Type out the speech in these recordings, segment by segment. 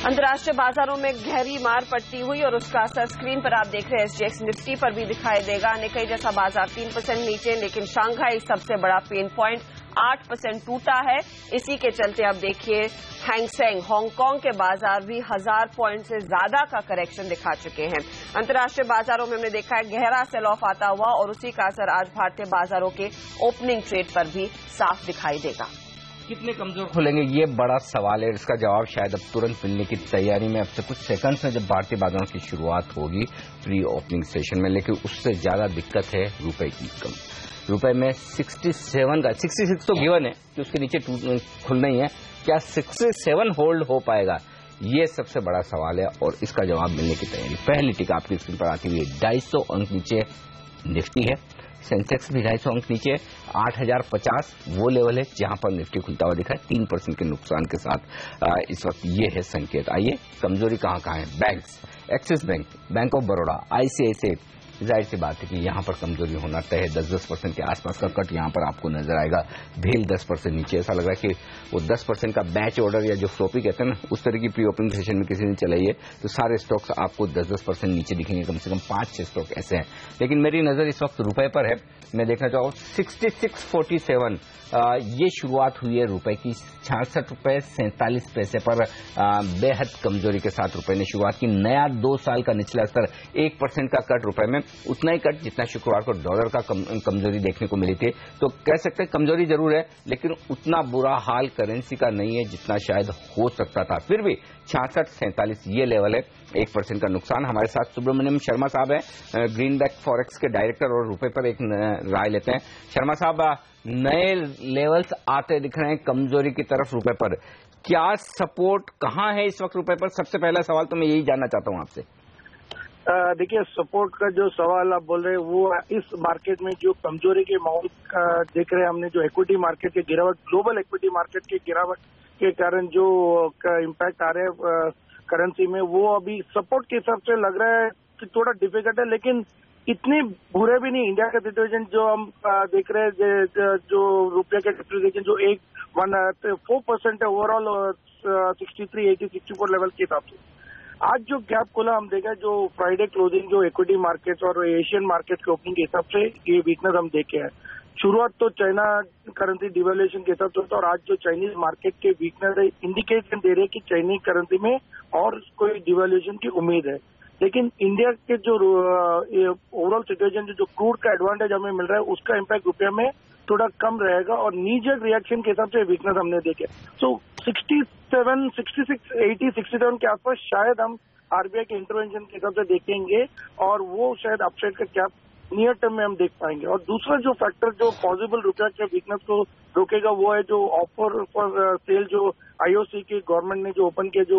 अंतर्राष्ट्रीय बाजारों में गहरी मार पड़ती हुई और उसका असर स्क्रीन पर आप देख रहे हैं एसजीएक्स निफ्टी पर भी दिखाई देगा। निक्केई जैसा बाजार 3% नीचे, लेकिन शांघाई सबसे बड़ा पेन पॉइंट 8% टूटा है। इसी के चलते अब देखिए हैंगसेंग हांगकांग के बाजार भी 1000 पॉइंट से ज्यादा का करेक्शन दिखा चुके हैं। अंतर्राष्ट्रीय बाजारों में हमने देखा है गहरा सेल ऑफ आता हुआ और उसी का असर आज भारतीय बाजारों के ओपनिंग ट्रेड पर भी साफ दिखाई देगा। कितने कमजोर खुलेंगे ये बड़ा सवाल है। इसका जवाब शायद अब तुरंत मिलने की तैयारी में अब से कुछ सेकंड्स में जब भारतीय बाजारों की शुरुआत होगी प्री ओपनिंग सेशन में। लेकिन उससे ज्यादा दिक्कत है रुपए की कम। रुपए में 66 तो गिवन है कि उसके नीचे खुलना ही है। क्या 67 होल्ड हो पाएगा, ये सबसे बड़ा सवाल है और इसका जवाब मिलने की तैयारी। पहली टिक आपकी स्क्रीन पर आती हुई 250 अंक नीचे निफ्टी है। सेंसेक्स भी 250 अंक नीचे, 8050 वो लेवल है जहां पर निफ्टी खुलता हुआ दिखा है 3% के नुकसान के साथ। इस वक्त ये है संकेत। आइए कमजोरी कहां है। Banks, axis bank, bank of Baroda, ICICI, जाहिर सी बात है कि यहां पर कमजोरी होना तय है। 10% के आसपास का कट यहां पर आपको नजर आएगा। भेल 10% नीचे। ऐसा लग रहा है कि वो 10% का बैच ऑर्डर या जो फ्लोपी कहते हैं ना, उस तरह की प्री ओपनिंग सेशन में किसी ने चलाई है तो सारे स्टॉक्स आपको 10% नीचे दिखेंगे। कम से कम 5-6 स्टॉक ऐसे हैं। लेकिन मेरी नजर इस वक्त रुपए पर है। मैं देखना चाहूँ 6647 ये शुरुआत हुई है रुपए की। 66 रुपए 47 पैसे पर बेहद कमजोरी के साथ रुपए ने शुरुआत की। नया 2 साल का निचला स्तर 1% का कट रुपए में, उतना ही कट जितना शुक्रवार को डॉलर का कमजोरी देखने को मिली थी। तो कह सकते हैं कमजोरी जरूर है लेकिन उतना बुरा हाल करेंसी का नहीं है जितना शायद हो सकता था। फिर भी 66-47 ये लेवल है। 1% का नुकसान। हमारे साथ सुब्रमण्यम शर्मा साहब हैं, ग्रीनबैक फॉरेक्स के डायरेक्टर, और रुपए पर एक राय लेते हैं। शर्मा साहब, नए लेवल्स आते दिख रहे हैं कमजोरी की तरफ रुपए पर। क्या सपोर्ट कहां है इस वक्त रुपए पर? सबसे पहला सवाल तो मैं यही जानना चाहता हूं आपसे। देखिए, सपोर्ट का जो सवाल आप बोल रहे हैं वो इस मार्केट में जो कमजोरी के माहौल देख रहे हैं हमने, जो इक्विटी मार्केट की गिरावट, ग्लोबल इक्विटी मार्केट की गिरावट के कारण जो इम्पैक्ट आ रहे हैं करेंसी में, वो अभी सपोर्ट के हिसाब से लग रहा है कि थोड़ा डिफिकल्ट है। लेकिन इतनी बुरे भी नहीं। इंडिया का सिचुएशन जो हम देख रहे हैं, जो रुपये के डिप्रिसिएशन जो 4% है ओवरऑल 63, 80, 64 लेवल के हिसाब से। आज जो गैप खुला हम देखा, जो फ्राइडे क्लोजिंग जो इक्विटी मार्केट्स और एशियन मार्केट के ओपनिंग के हिसाब से ये वीकनेस हम देखे हैं। शुरुआत तो चाइना करेंसी डिवैल्यूएशन के हिसाब से होता है और आज जो चाइनीज मार्केट के वीकनेस है इंडिकेशन दे रहे हैं कि चाइनीज करेंसी में और कोई डिवैल्यूएशन की उम्मीद है। लेकिन इंडिया के जो ओवरऑल सिचुएशन जो क्रूड का एडवांटेज हमें मिल रहा है उसका इम्पैक्ट रुपये में थोड़ा कम रहेगा और नीजर रिएक्शन के हिसाब से वीकनेस हमने देखे। सो 67, 66, 80, 67 के आसपास शायद हम आरबीआई के इंटरवेंशन के हिसाब से देखेंगे और वो शायद अपसाइड का कैप नियर टर्म में हम देख पाएंगे। और दूसरा जो फैक्टर जो पॉसिबल रुपया के वीकनेस को रोकेगा वो है जो ऑफर फॉर सेल जो आईओसी की गवर्नमेंट ने जो ओपन किया, जो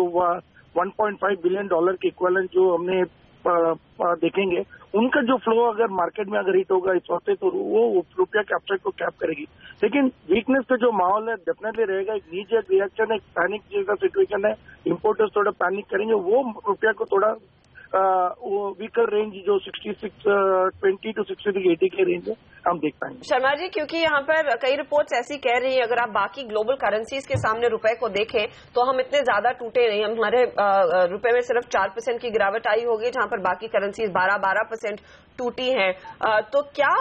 $1.5 बिलियन के इक्विवेलेंट जो हमने देखेंगे, उनका जो फ्लो अगर मार्केट में अगर हिट होगा इस वक्त तो वो रुपया के अपसाइड को कैप करेगी। लेकिन वीकनेस का जो माहौल है डेफिनेटली रहेगा। एक नीचे रिएक्शन है, पैनिक जैसा सिचुएशन है, इंपोर्टर्स थोड़ा पैनिक करेंगे, वो रुपया को थोड़ा वो वीकर रेंज जो 66.20 to 63.80 के रेंज है हम देख पाएंगे। शर्मा जी, क्योंकि यहाँ पर कई रिपोर्ट्स ऐसी कह रही है अगर आप बाकी ग्लोबल करेंसीज के सामने रुपए को देखें तो हम इतने ज्यादा टूटे नहीं। हमारे रुपए में सिर्फ 4% की गिरावट आई होगी, जहां पर बाकी करेंसीज 12% टूटी हैं। तो क्या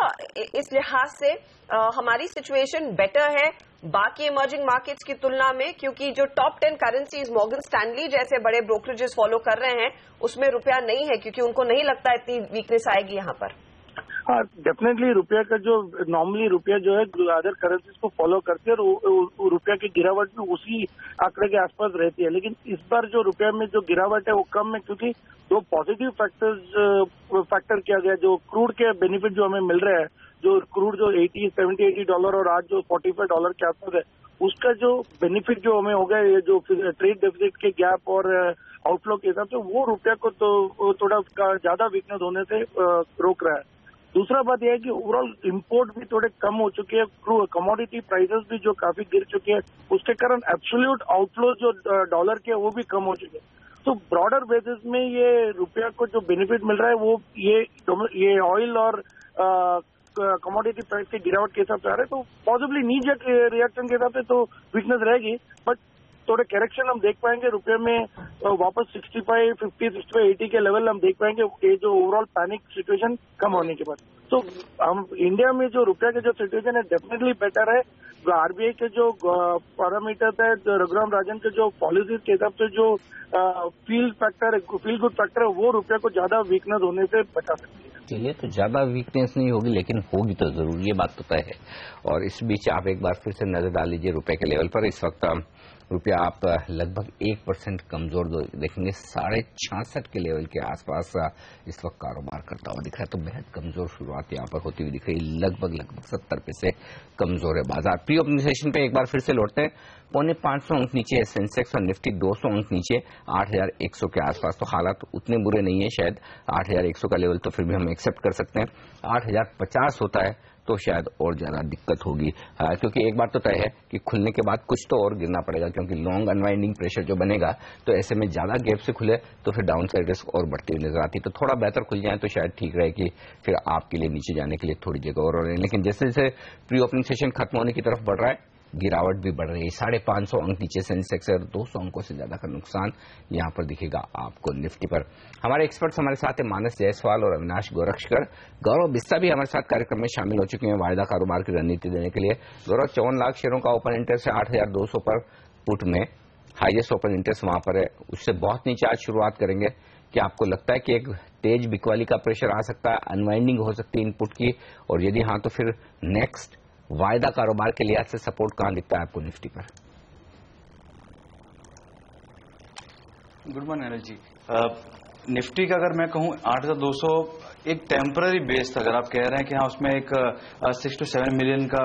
इस लिहाज से हमारी सिचुएशन बेटर है बाकी इमर्जिंग मार्केट्स की तुलना में? क्योंकि जो टॉप 10 करेंसीज मॉर्गन स्टैनली जैसे बड़े ब्रोकरेजेस फॉलो कर रहे हैं उसमें रुपया नहीं है, क्योंकि उनको नहीं लगता इतनी वीकनेस आएगी यहाँ पर। हाँ, डेफिनेटली रुपया का जो नॉर्मली रुपया जो है अदर करेंसीज को फॉलो करते हैं और रुपया की गिरावट भी उसी आंकड़े के आसपास रहती है। लेकिन इस बार जो रुपया में जो गिरावट है वो कम है, क्योंकि दो पॉजिटिव फैक्टर किया गया। जो क्रूड के बेनिफिट जो हमें मिल रहा है, जो क्रूड जो $70-80 और आज जो $45 के आसपास है, उसका जो बेनिफिट जो हमें हो गया, ये जो ट्रेड डेफिसिट के गैप और आउटफ्लो के हिसाब से वो रुपया को तो थोड़ा ज्यादा वीकनेस होने से रोक रहा है। दूसरा बात यह है कि ओवरऑल इंपोर्ट भी थोड़े कम हो चुके हैं, कमोडिटी प्राइसेस भी जो काफी गिर चुके हैं, उसके कारण एब्सोल्यूट आउटफ्लो जो डॉलर के वो भी कम हो चुके हैं। तो ब्रॉडर बेसिस में ये रुपया को जो बेनिफिट मिल रहा है वो ये ऑयल और कमोडिटी प्राइस की गिरावट के हिसाब से आ रहा है। तो पॉसिबली नीज रिएक्शन के हिसाब से तो वीकनेस रहेगी, बट थोड़े करेक्शन हम देख पाएंगे रुपए में, वापस 65, 50, 65, 80 के लेवल हम देख पाएंगे, ये जो ओवरऑल पैनिक सिचुएशन कम होने के बाद। तो हम इंडिया में जो रुपये का जो सिचुएशन है डेफिनेटली बेटर है। आरबीआई के जो पैरामीटर है, रघुराम राजन के जो पॉलिसीज के हिसाब से जो फील गुड फैक्टर है, वो रुपये को ज्यादा वीकनेस होने से बचा सकती है। चलिए, तो ज्यादा वीकनेस नहीं होगी, लेकिन होगी तो जरूर, ये बात तो तय है। और इस बीच आप एक बार फिर से नजर डाल लीजिए रुपए के लेवल पर। इस वक्त रुपया आप लगभग 1% कमजोर देखेंगे, 66.5 के लेवल के आसपास इस वक्त कारोबार करता हुआ दिख रहा है। तो बेहद कमजोर शुरुआत यहाँ पर होती हुई दिख रही है, लगभग 70 पैसे कमजोर है बाजार। प्री ओपनिंग सेशन पे एक बार फिर से लौटते हैं, 550 अंक नीचे है सेंसेक्स और निफ्टी 200 अंक नीचे 8100 के आसपास। तो हालात उतने बुरे नहीं है, शायद 8100 का लेवल तो फिर भी हम एक्सेप्ट कर सकते हैं। 8050 होता है तो शायद और ज्यादा दिक्कत होगी, क्योंकि एक बात तो तय है कि खुलने के बाद कुछ तो और गिरना पड़ेगा, क्योंकि लॉन्ग अनवाइंडिंग प्रेशर जो बनेगा तो ऐसे में ज्यादा गैप से खुले तो फिर डाउन साइड रिस्क और बढ़ती हुई नजर आती है। तो थोड़ा बेहतर खुल जाए तो शायद ठीक रहे कि फिर आपके लिए नीचे जाने के लिए थोड़ी जगह और रहे। लेकिन जैसे जैसे प्री ओपनिंग सेशन खत्म होने की तरफ बढ़ रहा है, गिरावट भी बढ़ रही है। 550 अंक नीचे सेंसेक्स और 200 अंकों से ज्यादा का नुकसान यहां पर दिखेगा आपको निफ्टी पर। हमारे एक्सपर्ट्स हमारे साथ है मानस जायसवाल और अविनाश गोरक्षकर। गौरव बिस्सा भी हमारे साथ कार्यक्रम में शामिल हो चुके हैं वायदा कारोबार की रणनीति देने के लिए। गौरव, 54 लाख शेयरों का ओपन इंटरेस्ट है, 8200 पर पुट में हाईएस्ट ओपन इंटरेस्ट वहां पर है, उससे बहुत नीचे आज शुरुआत करेंगे। क्या आपको लगता है कि एक तेज बिकवाली का प्रेशर आ सकता है, अनवाइंडिंग हो सकती है इनपुट की, और यदि हाँ तो फिर नेक्स्ट वायदा कारोबार के लिहाज से सपोर्ट कहां दिखता है आपको निफ्टी पर? Good morning Anil ji. Nifty का अगर मैं कहूं 8200 एक टेम्पररी बेस था। अगर आप कह रहे हैं कि हाँ उसमें एक 6 to 7 मिलियन का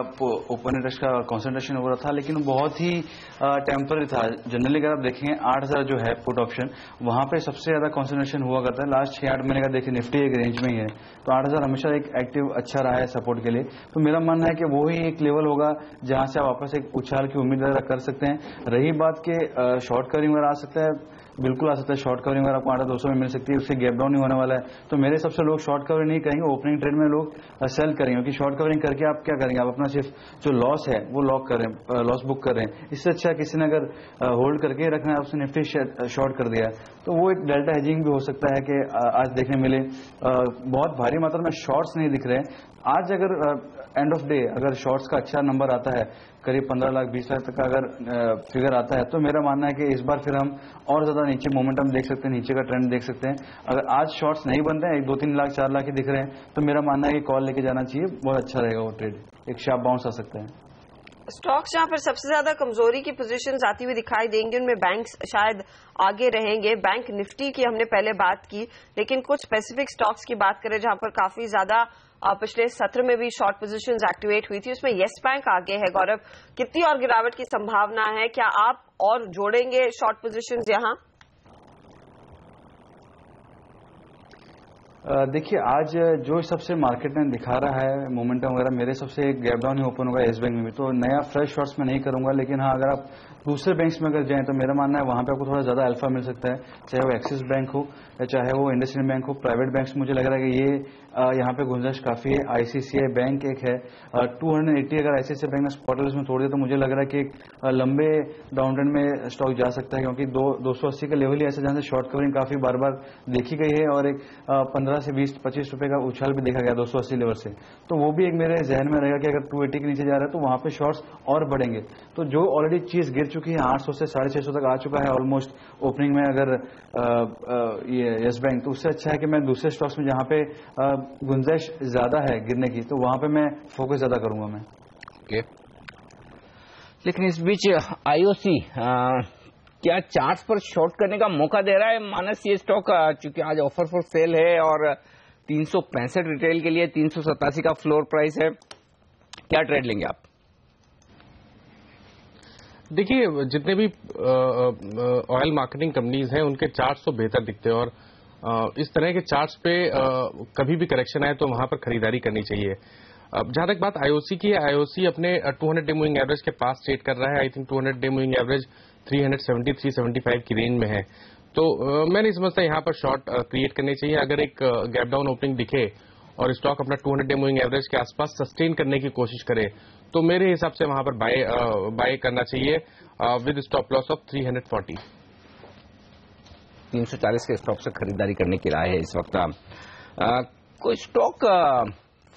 ओपन इंटरेस्ट का कॉन्सेंट्रेशन हो रहा था, लेकिन बहुत ही टेम्पररी था। जनरली अगर आप देखेंगे 8000 जो है पुट ऑप्शन, वहां पे सबसे ज्यादा कॉन्सेंट्रेशन हुआ करता है। लास्ट 6-8 महीने का देखिए निफ्टी एक रेंज में ही है, तो 8000 हमेशा एक एक्टिव अच्छा रहा है सपोर्ट के लिए। तो मेरा मानना है कि वो ही एक लेवल होगा जहां से आप वापस एक उछाल की उम्मीद कर सकते हैं। रही बात के शॉर्ट कवरिंग वगैरह आ सकता है, बिल्कुल आ सकता है। शॉर्ट कवरिंग अगर आपको 8200 में मिल सकती है, उससे गैप डाउन नहीं होने वाला है। तो मेरे हिसाब से लोग शॉर्ट कवरिंग नहीं करेंगे, ओपनिंग ट्रेड में लोग सेल करेंगे, क्योंकि शॉर्ट कवरिंग करके आप क्या करेंगे, आप अपना सिर्फ जो लॉस है वो लॉक कर रहे हैं, लॉस बुक कर रहे हैं। इससे अच्छा किसी ने अगर होल्ड करके रखना है, उसने निफ्टी शॉर्ट कर दिया है, तो वो एक डेल्टा हेजिंग भी हो सकता है कि आज देखने मिले। बहुत भारी मात्रा में शॉर्ट्स नहीं दिख रहे हैं आज। अगर एंड ऑफ डे अगर शॉर्ट्स का अच्छा नंबर आता है, करीब 15 लाख 20 लाख तक का अगर फिगर आता है, तो मेरा मानना है कि इस बार फिर हम और ज्यादा नीचे मोमेंटम देख सकते हैं, नीचे का ट्रेंड देख सकते हैं। अगर आज शॉर्ट्स नहीं बनते हैं, 2-3 लाख 4 लाख ही दिख रहे हैं, तो मेरा मानना है कि कॉल लेके जाना चाहिए, बहुत अच्छा रहेगा वो ट्रेड, एक शार्प बाउंस आ सकता है। स्टॉक्स जहां पर सबसे ज्यादा कमजोरी की पोजीशंस आती हुई दिखाई देंगी, उनमें बैंक्स शायद आगे रहेंगे। बैंक निफ्टी की हमने पहले बात की, लेकिन कुछ स्पेसिफिक स्टॉक्स की बात करें जहां पर काफी ज्यादा पिछले सत्र में भी शॉर्ट पोजीशंस एक्टिवेट हुई थी, उसमें येस बैंक आगे है। गौरव, कितनी और गिरावट की संभावना है? क्या आप और जोड़ेंगे शॉर्ट पोजीशंस यहां? देखिए, आज जो सबसे मार्केट में दिखा रहा है मोमेंटम वगैरह, मेरे सबसे गैप डाउन ही ओपन होगा येस बैंक में भी। तो नया फ्रेश शॉर्ट्स में नहीं करूंगा, लेकिन हाँ अगर आप दूसरे बैंक्स में अगर जाएं तो मेरा मानना है वहां पे आपको थोड़ा ज्यादा अल्फा मिल सकता है, चाहे वो एक्सिस बैंक हो या चाहे वो इंडसइंड बैंक हो। प्राइवेट बैंक्स मुझे लग रहा है कि ये यहाँ पे गुंजाइश काफी है। आईसीआईसीआई बैंक एक है 280, अगर आईसीआईसीआई बैंक ने स्पॉट में तोड़ दिया तो मुझे लग रहा है कि लंबे डाउन ट्रेंड में स्टॉक जा सकता है, क्योंकि 280 का लेवल ही ऐसे जहां से शॉर्ट कवरिंग काफी बार बार देखी गई है, और एक 15 से 20-25 रुपए का उछाल भी देखा गया 280 लेवल से। तो वो भी एक मेरे जहन में रहेगा कि अगर 280 के नीचे जा रहा है तो वहां पे शॉर्ट्स और बढ़ेंगे। तो जो ऑलरेडी चीज गिर चुकी है 800 से 650 तक आ चुका है ऑलमोस्ट ओपनिंग में, अगर ये येस बैंक, तो उससे अच्छा है कि मैं दूसरे स्टॉक्स में जहां पे गुंजाइश ज्यादा है गिरने की, तो वहां पे मैं फोकस ज्यादा करूंगा मैं। ओके। लेकिन इस बीच आईओसी क्या चार्ट्स पर शॉर्ट करने का मौका दे रहा है मानस? ये स्टॉक चूंकि आज ऑफर फॉर सेल है और 365 रिटेल के लिए 387 का फ्लोर प्राइस है, क्या ट्रेड लेंगे आप? देखिए, जितने भी ऑयल मार्केटिंग कंपनीज हैं उनके चार्ट्स तो बेहतर दिखते हैं, और इस तरह के चार्ट्स पे कभी भी करेक्शन आए तो वहां पर खरीदारी करनी चाहिए। जहां तक बात आईओसी की है, आईओसी अपने 200 डे मूविंग एवरेज के पास ट्रेड कर रहा है। I think 200 day moving average 370-375 की रेंज में है, तो मैं नहीं समझता यहां पर शॉर्ट क्रिएट करनी चाहिए। अगर एक गैप डाउन ओपनिंग दिखे और स्टॉक अपना 200 डे मूविंग एवरेज के आसपास सस्टेन करने की कोशिश करे तो मेरे हिसाब से वहां पर बाय करना चाहिए विद स्टॉप लॉस ऑफ 340। 340 के स्टॉक से खरीदारी करने की राय है इस वक्त। कोई स्टॉक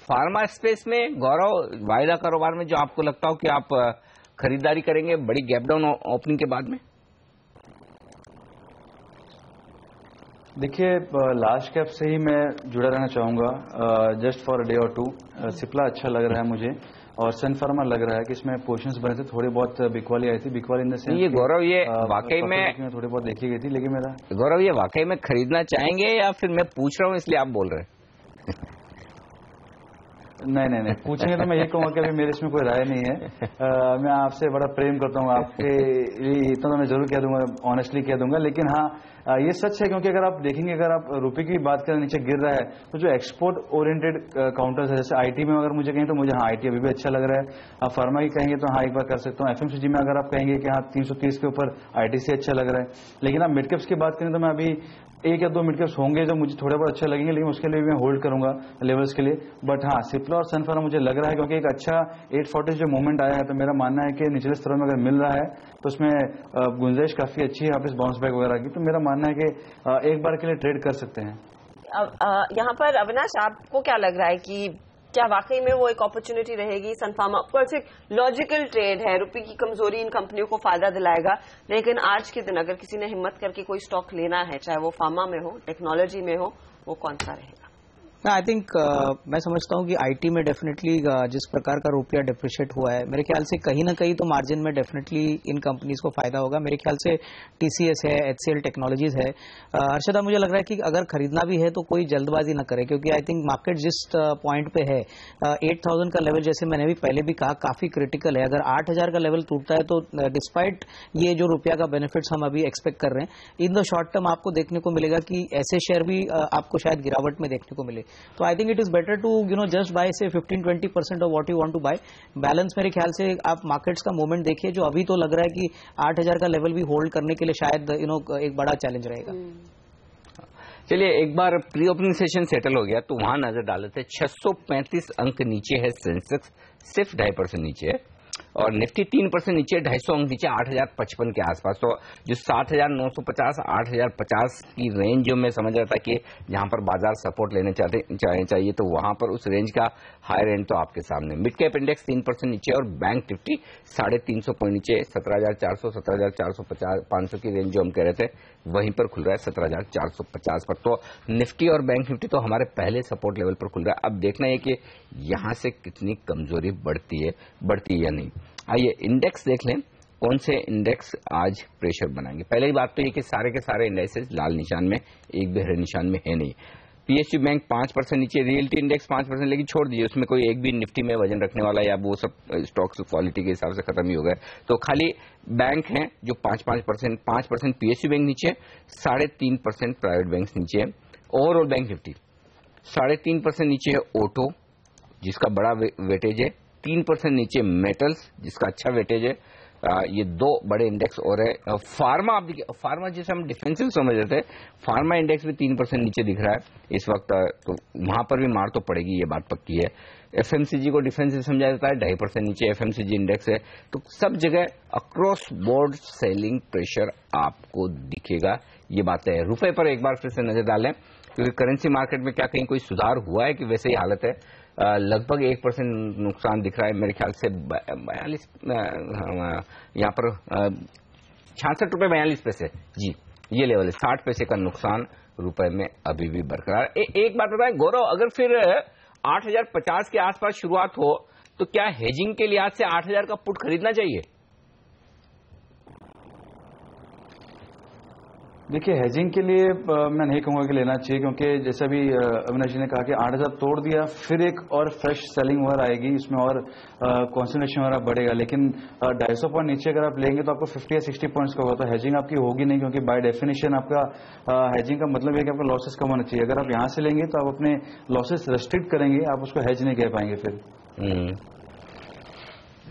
फार्मा स्पेस में गौरव वायदा कारोबार में जो आपको लगता हो कि आप खरीदारी करेंगे बड़ी गैप डाउन ओपनिंग के बाद में? देखिए, लार्ज कैप से ही मैं जुड़ा रहना चाहूंगा जस्ट फॉर डे और टू। सिप्ला अच्छा लग रहा है मुझे और सन फार्मा लग रहा है कि इसमें पोजीशंस बने थे, थोड़ी बहुत बिकवाली आई थी। बिकवाली इन द सेंस ये गौरव ये वाकई में थोड़ी बहुत देखी गई थी, लेकिन मेरा गौरव ये वाकई में खरीदना चाहेंगे या फिर मैं पूछ रहा हूँ इसलिए आप बोल रहे हैं? नहीं, पूछेंगे तो मैं ये कहूंगा कि अभी मेरे इसमें कोई राय नहीं है। मैं आपसे बड़ा प्रेम करता हूँ, आपके इतना तो मैं जरूर कह दूंगा, ऑनेस्टली कह दूंगा। लेकिन हाँ, ये सच है क्योंकि अगर आप देखेंगे, अगर आप रुपए की बात करें नीचे गिर रहा है तो जो एक्सपोर्ट ओरिएंटेड काउंटर्स है, जैसे आईटी में अगर मुझे कहें तो मुझे हाँ आईटी अभी भी अच्छा लग रहा है। आप फार्मा की कहेंगे तो हाँ एक बार कर सकता हूँ। एफएमसीजी में अगर आप कहेंगे कि हाँ 330 के ऊपर आईटीसी अच्छा लग रहा है। लेकिन आप मिडकैप्स की बात करें तो मैं अभी एक या दो मिडकैप्स होंगे जो मुझे थोड़े बहुत अच्छे लगेंगे, लेकिन उसके लिए भी मैं होल्ड करूंगा लेवल्स के लिए। बट हाँ, सिप्ला और सन फार्मा मुझे लग रहा है क्योंकि एक अच्छा 840 जो मूवमेंट आया है, तो मेरा मानना है कि निचले स्तरों में अगर मिल रहा है तो उसमें गुंजाइश काफी अच्छी है वापस बाउंस बैक वगैरह की। तो मेरा मानना है कि एक बार के लिए ट्रेड कर सकते हैं। यहाँ पर अविनाश, आपको क्या लग रहा है कि क्या वाकई में वो एक अपॉर्चुनिटी रहेगी? सन फार्मा ऑफकोर्स एक लॉजिकल ट्रेड है, रुपए की कमजोरी इन कंपनियों को फायदा दिलाएगा, लेकिन आज के दिन अगर किसी ने हिम्मत करके कोई स्टॉक लेना है, चाहे वो फार्मा में हो, टेक्नोलॉजी में हो, वो कौन सा रहेगा? आई थिंक मैं समझता हूँ कि आईटी में डेफिनेटली जिस प्रकार का रुपया डिप्रिशिएट हुआ है, मेरे ख्याल से कहीं ना कहीं तो मार्जिन में डेफिनेटली इन कंपनीज को फायदा होगा। मेरे ख्याल से टीसीएस है, एचसीएल टेक्नोलॉजीज है। हर्षदा, मुझे लग रहा है कि अगर खरीदना भी है तो कोई जल्दबाजी ना करे, क्योंकि आई थिंक मार्केट जिस पॉइंट पे है 8000 का लेवल, जैसे मैंने भी पहले भी कहा, काफी क्रिटिकल है। अगर 8000 का लेवल टूटता है तो डिस्पाइट ये जो रुपया का बेनिफिट्स हम अभी एक्सपेक्ट कर रहे हैं, इन द शॉर्ट टर्म आपको देखने को मिलेगा कि ऐसे शेयर भी आपको शायद गिरावट में देखने को मिले। तो I think it is better to just buy say 15-20% of what you want to buy. Balance मेरे ख्याल से आप मार्केट्स का मूवमेंट देखिए, जो अभी तो लग रहा है कि 8000 का लेवल भी होल्ड करने के लिए शायद एक बड़ा चैलेंज रहेगा। चलिए, एक बार प्री ओपनिंग सेशन सेटल हो गया तो वहां नजर डाले थे। 635 अंक नीचे है सेंसेक्स, सिर्फ 2.5% नीचे है, और निफ्टी 3% नीचे, 250 अंक नीचे, 8055 के आसपास। तो जो 7950 8050 की रेंज जो मैं समझ रहा था कि जहां पर बाजार सपोर्ट लेने चाहिए, तो वहां पर उस रेंज का हाई एंड तो आपके सामने। मिड कैप इंडेक्स 3% नीचे और बैंक निफ्टी 350 पॉइंट नीचे, 17400 17450 की रेंज जो हम कह रहे थे वहीं पर खुल रहा है 17450 पर। तो निफ्टी और बैंक निफ्टी तो हमारे पहले सपोर्ट लेवल पर खुल रहा है। अब देखना है कि यहां से कितनी कमजोरी बढ़ती है या नहीं। आइए इंडेक्स देख लें, कौन से इंडेक्स आज प्रेशर बनाएंगे। पहले ही बात तो ये कि सारे के सारे इंडेक्सेस लाल निशान में, एक भी हरे निशान में है नहीं। पीएसयू बैंक 5% नीचे, रियल्टी इंडेक्स 5%, लेकिन छोड़ दीजिए, उसमें कोई एक भी निफ्टी में वजन रखने वाला या वो सब स्टॉक्स क्वालिटी के हिसाब से खत्म ही हो गए। तो खाली बैंक हैं जो 5% पीएसयू बैंक नीचे, 3.5% प्राइवेट बैंक नीचे। ओवरऑल बैंक निफ्टी 3.5% नीचे है ओटो, जिसका बड़ा वेटेज है, 3% नीचे मेटल्स, जिसका अच्छा वेटेज है। ये दो बड़े इंडेक्स और है। फार्मा, आप देखिए, फार्मा जिसे हम डिफेंसिव समझ रहे थे, फार्मा इंडेक्स भी 3% नीचे दिख रहा है इस वक्त, तो वहां पर भी मार तो पड़ेगी, ये बात पक्की है। एफएमसीजी को डिफेंसिव समझा जाता है, 2.5% नीचे एफएमसीजी इंडेक्स है। तो सब जगह अक्रॉस बोर्ड सेलिंग प्रेशर आपको दिखेगा, ये बात है। रुपए पर एक बार फिर से नजर डालें, क्योंकि करेंसी मार्केट में क्या कहीं कोई सुधार हुआ है कि वैसे ही हालत है। लगभग 1% नुकसान दिख रहा है मेरे ख्याल से। 42 यहाँ पर 66 रुपए 42 पैसे, जी ये लेवल है। 60 पैसे का नुकसान रुपए में अभी भी बरकरार। एक बात बताएं गौरव, अगर फिर 8050 के आसपास शुरुआत हो तो क्या हेजिंग के लिहाज से 8000 का पुट खरीदना चाहिए? देखिए, हेजिंग के लिए मैं नहीं कहूंगा कि लेना चाहिए, क्योंकि जैसा भी अविनाश जी ने कहा कि 8000 तोड़ दिया, फिर एक और फ्रेश सेलिंग वगैरह आएगी, इसमें और कॉन्सेंट्रेशन वगैरह बढ़ेगा। लेकिन 250 पॉइंट नीचे अगर आप लेंगे तो आपको 50 या 60 पॉइंट्स का होगा, तो हेजिंग आपकी होगी नहीं, क्योंकि बाय डेफिनेशन आपका हेजिंग का मतलब है कि आपका लॉसेस कम होना चाहिए। अगर आप यहां से लेंगे तो आप अपने लॉसेस रेस्ट्रिक्ट करेंगे, आप उसको हेज नहीं कह पाएंगे फिर।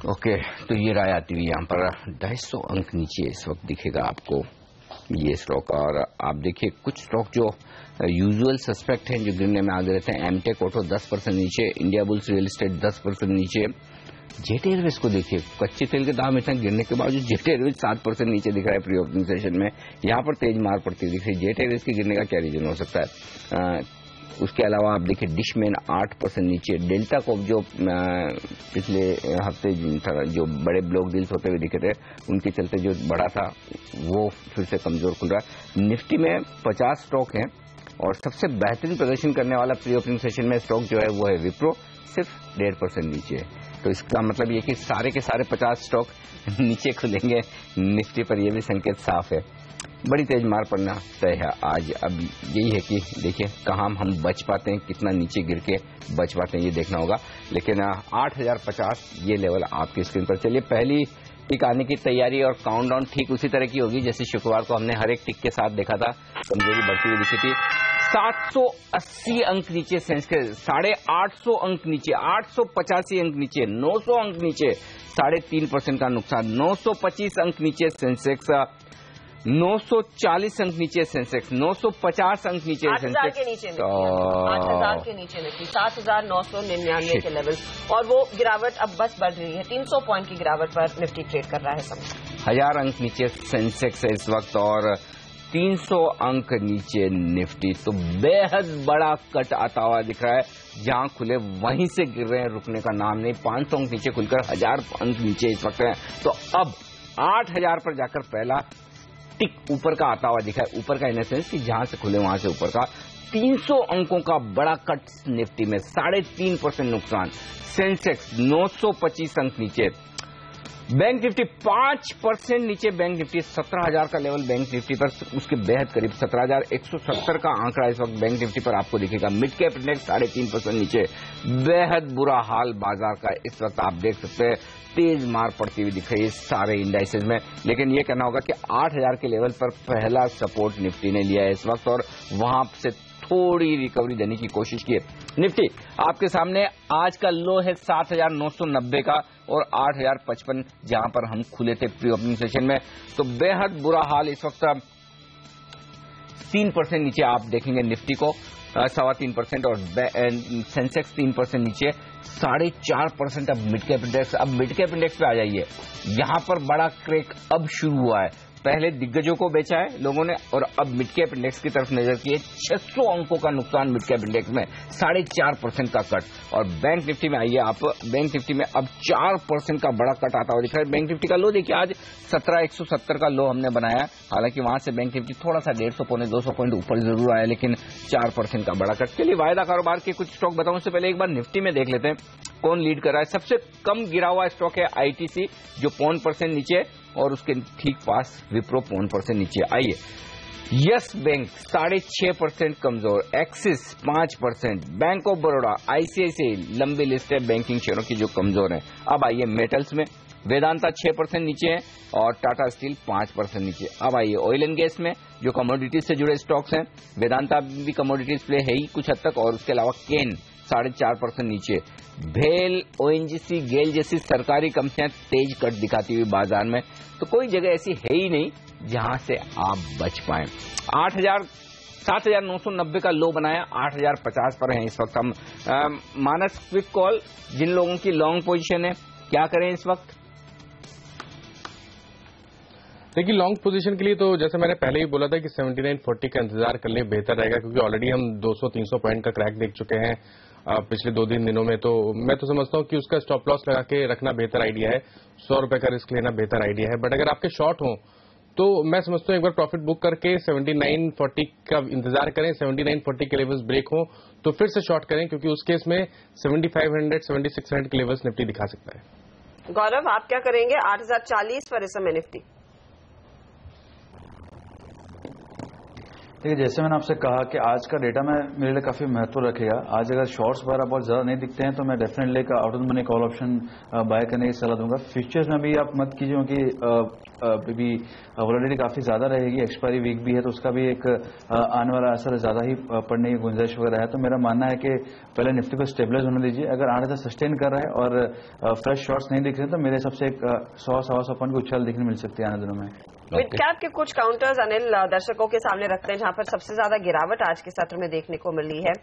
ओके, तो ये राय आती हुई यहाँ पर 250 अंक नीचे इस वक्त दिखेगा आपको ये स्टॉक। और आप देखिए कुछ स्टॉक जो यूजुअल सस्पेक्ट हैं जो गिरने में आगे रहते हैं, एमटेक ऑटो 10% नीचे, इंडिया बुल्स रियल एस्टेट 10% नीचे। जेट एयरवेज को देखिए, कच्चे तेल के दाम इतना गिरने के बावजूद जेट एयरवेज 7% नीचे दिख रहा है प्री ओपनिंग सेशन में, यहाँ पर तेज मार पड़ती दिख रही है। जेट एयरवेज के गिरने का क्या रीजन हो सकता है? उसके अलावा आप देखिए डिशमैन 8% नीचे, डेल्टा को जो पिछले हफ्ते जो बड़े ब्लॉक डील्स होते हुए दिखे थे उनके चलते जो बढ़ा था वो फिर से कमजोर खुल रहा है। निफ्टी में 50 स्टॉक हैं और सबसे बेहतरीन प्रदर्शन करने वाला प्री ओपनिंग सेशन में स्टॉक जो है वो है विप्रो, सिर्फ 1.5% नीचे है। तो इसका मतलब ये कि सारे के सारे 50 स्टॉक नीचे खुलेंगे निफ्टी पर, यह भी संकेत साफ है। बड़ी तेज मार पड़ना तय है आज। अब यही है कि देखिए कहाँ हम बच पाते हैं, कितना नीचे गिर के बच पाते हैं ये देखना होगा। लेकिन 8050 ये लेवल आपकी स्क्रीन पर। चलिए पहली टिक आने की तैयारी और काउंटडाउन ठीक उसी तरह की होगी जैसे शुक्रवार को हमने हर एक टिक के साथ देखा था, कमजोरी बढ़ती हुई दिखी थी। 780 अंक नीचे सेंसेक्स, 850 अंक नीचे, 885 अंक नीचे, 900 अंक नीचे, 3.5% का नुकसान, 925 अंक नीचे सेंसेक्स, 940 अंक नीचे सेंसेक्स, 950 अंक नीचे 8,000 के नीचे, 8,000 के नीचे निकली, 7,999 के लेवल। और वो गिरावट अब बस बढ़ रही है, 300 पॉइंट की गिरावट पर निफ्टी ट्रेड कर रहा है समय। 1000 अंक नीचे सेंसेक्स है इस वक्त और 300 अंक नीचे निफ्टी। तो बेहद बड़ा कट आता हुआ दिख रहा है, जहां खुले वहीं से गिर रहे हैं, रुकने का नाम नहीं। 500 अंक नीचे खुलकर 1000 अंक नीचे इस वक्त है। तो अब 8000 पर जाकर पहला टिक ऊपर का आता हुआ दिखा है। ऊपर का इन सेंस कि जहां से खुले वहां से ऊपर का 300 अंकों का बड़ा कट निफ्टी में, 3.5% नुकसान। सेंसेक्स 925 अंक नीचे, बैंक निफ्टी 5% नीचे, बैंक निफ्टी 17,000 का लेवल बैंक निफ्टी पर, उसके बेहद करीब 17,170 का आंकड़ा इस वक्त बैंक निफ्टी पर आपको दिखेगा। मिड कैप इंडेक्स 3.5% नीचे, बेहद बुरा हाल बाजार का इस वक्त आप देख सकते हैं, तेज मार पड़ती हुई दिख रही है सारे इंडाइसेस में। लेकिन ये कहना होगा कि 8,000 के लेवल पर पहला सपोर्ट निफ्टी ने लिया है इस वक्त और वहां से थोड़ी रिकवरी देने की कोशिश की है। निफ्टी आपके सामने आज का लो है 7,990 का और 8,055 जहां पर हम खुले थे प्री ओपनिंग सेशन में। तो बेहद बुरा हाल इस वक्त 3% नीचे आप देखेंगे निफ्टी को, 3.25% और सेंसेक्स 3% नीचे, 4.5% अब मिड कैप इंडेक्स। अब मिड कैप इंडेक्स पे आ जाइए, यहां पर बड़ा क्रैक अब शुरू हुआ है। पहले दिग्गजों को बेचा है लोगों ने और अब मिड कैप इंडेक्स की तरफ नजर की है। 600 अंकों का नुकसान मिड कैप इंडेक्स में, 4.5% का कट। और बैंक निफ्टी में आइए आप, बैंक निफ्टी में अब 4% का बड़ा कट आता हुआ दिख रहा है। बैंक निफ्टी का लो देखिए, आज 17,170 का लो हमने बनाया, हालांकि वहां से बैंक निफ्टी थोड़ा सा 150-200 पॉइंट ऊपर जरूर आया, लेकिन 4% का बड़ा कट। चलिए वायदा कारोबार के कुछ स्टॉक बताऊं उससे पहले एक बार निफ्टी में देख लेते हैं कौन लीड कर रहा है। सबसे कम गिरा हुआ स्टॉक है आईटीसी जो 0.5% नीचे और उसके ठीक पास विप्रो 0.5% नीचे। आइए, यस बैंक 6.5% कमजोर, axis 5%, bank of Baroda, ICICI, लंबी लिस्ट है बैंकिंग शेयरों की जो कमजोर है। अब आइए मेटल्स में, वेदांता 6% नीचे है और टाटा स्टील 5% नीचे। अब आइए ऑयल एंड गैस में, जो कमोडिटीज से जुड़े स्टॉक्स हैं, वेदांता भी कमोडिटीज प्ले है ही कुछ हद तक और उसके अलावा केन 4.5% नीचे। भेल, ओएनजीसी, गेल जैसी सरकारी कंपनियां तेज कट दिखाती हुई बाजार में। तो कोई जगह ऐसी है ही नहीं जहां से आप बच पाए। 7,990 का लो बनाया, 8,050 पर है इस वक्त हम। मानस क्विक कॉल, जिन लोगों की लॉन्ग पोजीशन है क्या करें इस वक्त? देखिए लॉन्ग पोजीशन के लिए तो जैसे मैंने पहले ही बोला था कि 79.40 का इंतजार कर ले बेहतर रहेगा, क्योंकि ऑलरेडी हम 200-300 पॉइंट का क्रैक देख चुके हैं पिछले 2-3 दिनों में। तो मैं तो समझता हूं कि उसका स्टॉप लॉस लगा के रखना बेहतर आइडिया है, 100 रुपए का रिस्क लेना बेहतर आइडिया है। बट अगर आपके शॉर्ट हो तो मैं समझता हूं एक बार प्रॉफिट बुक करके 79.40 का इंतजार करें। 79.40 के लेवल्स ब्रेक हो तो फिर से शॉर्ट करें, क्योंकि उस केस में 7,500, 7,600 के लेवल्स निफ्टी दिखा सकता है। गौरव आप क्या करेंगे 8,040 पर इस समय निफ्टी? देखिए जैसे मैंने आपसे कहा कि आज का डेटा में मेरे लिए काफी महत्व रखेगा। आज अगर शॉर्ट्स वगैरह बहुत ज्यादा नहीं दिखते हैं तो मैं डेफिनेटली एक out of the money call option buy करने की सलाह दूंगा। फ्यूचर्स में भी आप मत कीजिए, क्योंकि भी वोलेटिलिटी काफी ज्यादा रहेगी, एक्सपायरी वीक भी है, तो उसका भी एक आने वाला असर ज्यादा ही पड़ने की गुंजाइश वगैरह है। तो मेरा मानना है कि पहले निफ्टी को स्टेबलाइज होने दीजिए। अगर 8,000 सस्टेन कर रहा है और फ्रेश शॉर्ट्स नहीं दिख रहे तो मेरे हिसाब से एक 100-125 पॉइंट की उछाल देखने मिल सकती है आने दिनों में। मिड कैप के कुछ काउंटर्स अनिल दर्शकों के सामने रखते हैं जहां पर सबसे ज्यादा गिरावट आज के सत्र में देखने को मिली है।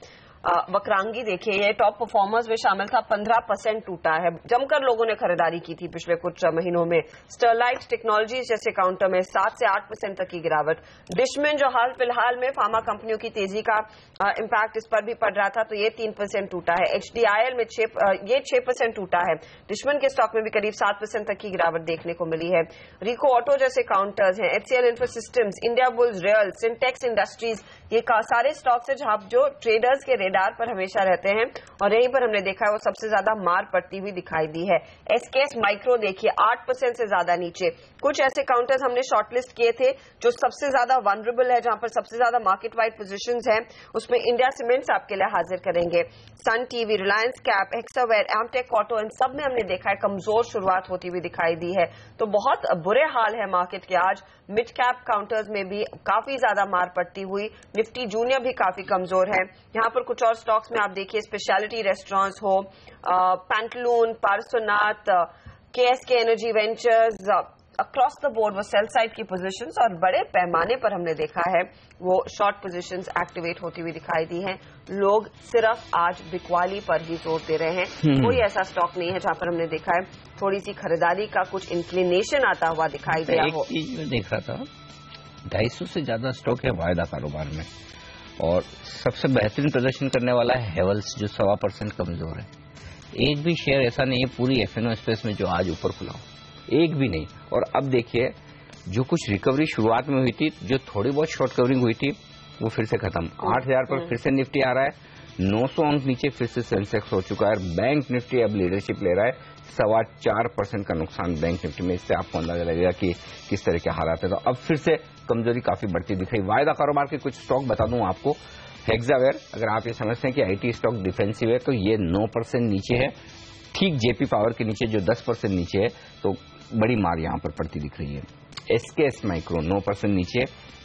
वक्रांगी देखिए, ये टॉप परफॉर्मर्स में शामिल था, 15% टूटा है। जमकर लोगों ने खरीदारी की थी पिछले कुछ महीनों में। स्टरलाइट टेक्नोलॉजीज जैसे काउंटर में 7 से 8% तक की गिरावट। डिशमिन जो हाल फिलहाल में फार्मा कंपनियों की तेजी का इम्पैक्ट इस पर भी पड़ रहा था, तो ये 3% टूटा है। HDIL में 6% टूटा है। डिशमिन के स्टॉक में भी करीब 7% तक की गिरावट देखने को मिली है। रिको ऑटो जैसे काउंटर्स हैं, HCL Infosystems, Indiabulls, Real, Sintex Industries, ये सारे स्टॉक्स है जहां जो ट्रेडर्स के रेडार पर हमेशा रहते हैं और यहीं पर हमने देखा है वो सबसे ज्यादा मार पड़ती हुई दिखाई दी है। SKS माइक्रो देखिए 8% से ज्यादा नीचे। कुछ ऐसे काउंटर्स हमने शॉर्टलिस्ट किए थे जो सबसे ज्यादा वनरेबल है, जहां पर सबसे ज्यादा मार्केट वाइड पोजीशंस हैं, उसमें इंडिया सीमेंट्स आपके लिए हाजिर करेंगे। Sun TV, Reliance Cap, Hexaware, Amtek Auto, इन सब में हमने देखा है कमजोर शुरुआत होती हुई दिखाई दी है। तो बहुत बुरे हाल है मार्केट के आज। मिड कैप काउंटर्स में भी काफी ज्यादा मार पड़ती हुई, निफ्टी जूनियर भी काफी कमजोर है। यहां पर कुछ और स्टॉक्स में आप देखिए, स्पेशलिटी रेस्टोरेंट्स हो, Pantaloon, Parsvnath, KSK energy ventures, across the board वो सेल साइड की पोजीशंस और बड़े पैमाने पर हमने देखा है वो शॉर्ट पोजीशंस एक्टिवेट होती हुई दिखाई दी हैं। लोग सिर्फ आज बिकवाली पर ही जोर दे रहे हैं। कोई ऐसा स्टॉक नहीं है जहां पर हमने देखा है थोड़ी सी खरीदारी का कुछ इंक्लिनेशन आता हुआ दिखाई दिया हो। एक चीज मैं देख रहा था, 250 से ज्यादा स्टॉक है वायदा कारोबार में और सबसे बेहतरीन प्रदर्शन करने वाला है हेवल्स जो 1.25% कमजोर है। एक भी शेयर ऐसा नहीं है पूरी F&O स्पेस में जो आज ऊपर खुला हो, एक भी नहीं। और अब देखिए जो कुछ रिकवरी शुरुआत में हुई थी, जो थोड़ी बहुत शॉर्ट कवरिंग हुई थी वो फिर से खत्म। 8,000 पर फिर से निफ्टी आ रहा है, 900 अंक नीचे फिर से सेंसेक्स हो चुका है। बैंक निफ्टी अब लीडरशिप ले रहा है, 4.25% का नुकसान बैंक निफ्टी में। इससे आपको अंदाजा लगेगा कि किस तरह के हालात है। तो अब फिर से कमजोरी काफी बढ़ती दिख रही। वायदा कारोबार के कुछ स्टॉक बता दूं आपको। हेक्सावेयर, अगर आप ये समझते हैं कि IT स्टॉक डिफेंसिव है तो ये 9% नीचे है, ठीक JP पावर के नीचे जो 10% नीचे है, तो बड़ी मार यहां पर पड़ती दिख रही है। SKS माइक्रो 9% नीचे,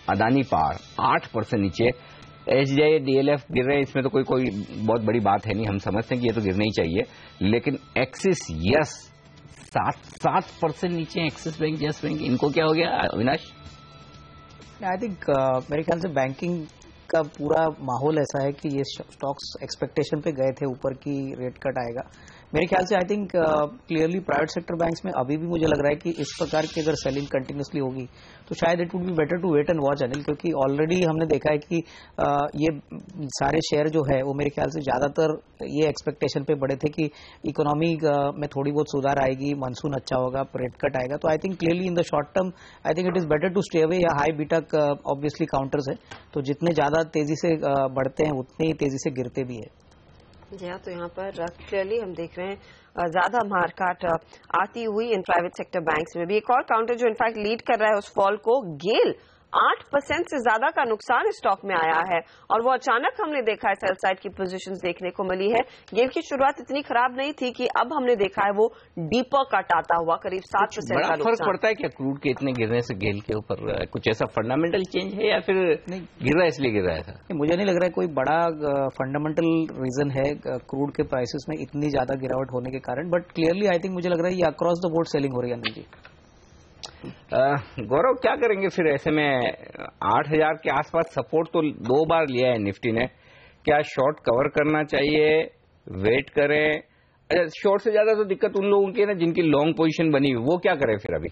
अदानी पावर 8% नीचे, HDI DLF गिर रहे हैं। इसमें तो कोई बहुत बड़ी बात है नहीं, हम समझते हैं कि ये तो गिरना ही चाहिए। लेकिन एक्सिस यस 7% नीचे, एक्सिस बैंक, यस बैंक, इनको क्या हो गया अविनाश? आई थिंक मेरे ख्याल से बैंकिंग का पूरा माहौल ऐसा है कि ये स्टॉक्स एक्सपेक्टेशन पे गए थे ऊपर की रेट कट आएगा। मेरे ख्याल से आई think clearly private sector banks में अभी भी मुझे लग रहा है कि इस प्रकार की अगर सेलिंग कंटिन्यूसली होगी तो शायद it would be better to wait and watch Anil, क्योंकि ऑलरेडी हमने देखा है कि ये सारे शेयर जो है वो मेरे ख्याल से ज्यादातर ये एक्सपेक्टेशन पे बढ़े थे कि इकोनॉमी में थोड़ी बहुत सुधार आएगी, मानसून अच्छा होगा, रेट कट आएगा। तो I think clearly in the short term I think it is better to stay away. या हाई बीटा ऑब्वियसली काउंटर्स है, तो जितने ज्यादा तेजी से बढ़ते हैं उतने ही तेजी से गिरते भी है। जी हाँ, तो यहाँ पर क्लियरली हम देख रहे हैं ज्यादा मारकाट आती हुई इन प्राइवेट सेक्टर बैंक्स में भी। एक और काउंटर जो इनफैक्ट लीड कर रहा है उस फॉल को, गेल 8% से ज्यादा का नुकसान इस स्टॉक में आया है और वो अचानक हमने देखा है सेल साइड की पोजीशंस देखने को मिली है। गेल की शुरुआत इतनी खराब नहीं थी कि अब हमने देखा है वो डीपर कट आता हुआ करीब 7% का नुकसान। फर्क पड़ता है क्या क्रूड के इतने गिरने से गेल के ऊपर? कुछ ऐसा फंडामेंटल चेंज है या फिर गिर रहा है इसलिए गिर रहा था? मुझे नहीं लग रहा है कोई बड़ा फंडामेंटल रीजन है क्रूड के प्राइसेस में इतनी ज्यादा गिरावट होने के कारण, बट क्लियरली आई थिंक मुझे लग रहा है ये अक्रॉस द बोर्ड सेलिंग हो रही है अनिल जी। गौरव क्या करेंगे फिर ऐसे में? 8,000 के आसपास सपोर्ट तो 2 बार लिया है निफ्टी ने, क्या शॉर्ट कवर करना चाहिए, वेट करें? अच्छा, शॉर्ट से ज्यादा तो दिक्कत उन लोगों की है ना जिनकी लॉन्ग पोजीशन बनी हुई, वो क्या करें फिर अभी?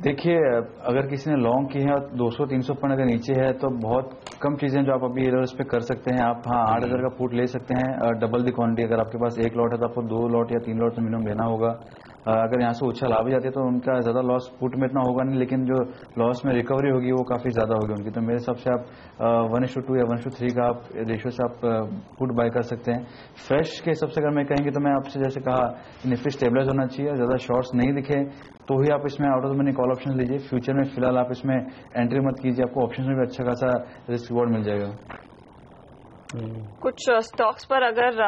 देखिए, अगर किसी ने लॉन्ग की है और 200-300 पॉइंट अगर नीचे है तो बहुत कम चीजें जो आप अभी लेवल्स पे कर सकते हैं। आप 8,000 का पुट ले सकते हैं, डबल द क्वांटिटी। अगर आपके पास 1 लॉट है तो आपको 2 लॉट या 3 लॉट तो मिनिमम लेना होगा। अगर यहाँ से उछाल आ भी जाती है तो उनका ज्यादा लॉस पुट में इतना होगा नहीं, लेकिन जो लॉस में रिकवरी होगी वो काफी ज्यादा होगी उनकी। तो मेरे हिसाब से आप 1:2 या 1:3 का आप रेशियो से आप पुट बाय कर सकते हैं। फ्रेश के हिसाब से अगर मैं कहेंगे तो मैं आपसे जैसे कहा निफ्टी स्टेबलाइज होना चाहिए, ज्यादा शॉर्ट्स नहीं दिखे तो ही आप इसमें out of the money call option लीजिए। फ्यूचर में फिलहाल आप इसमें एंट्री मत कीजिए, आपको ऑप्शन में भी अच्छा खासा रिस्क रिवॉर्ड मिल जाएगा। कुछ स्टॉक्स पर अगर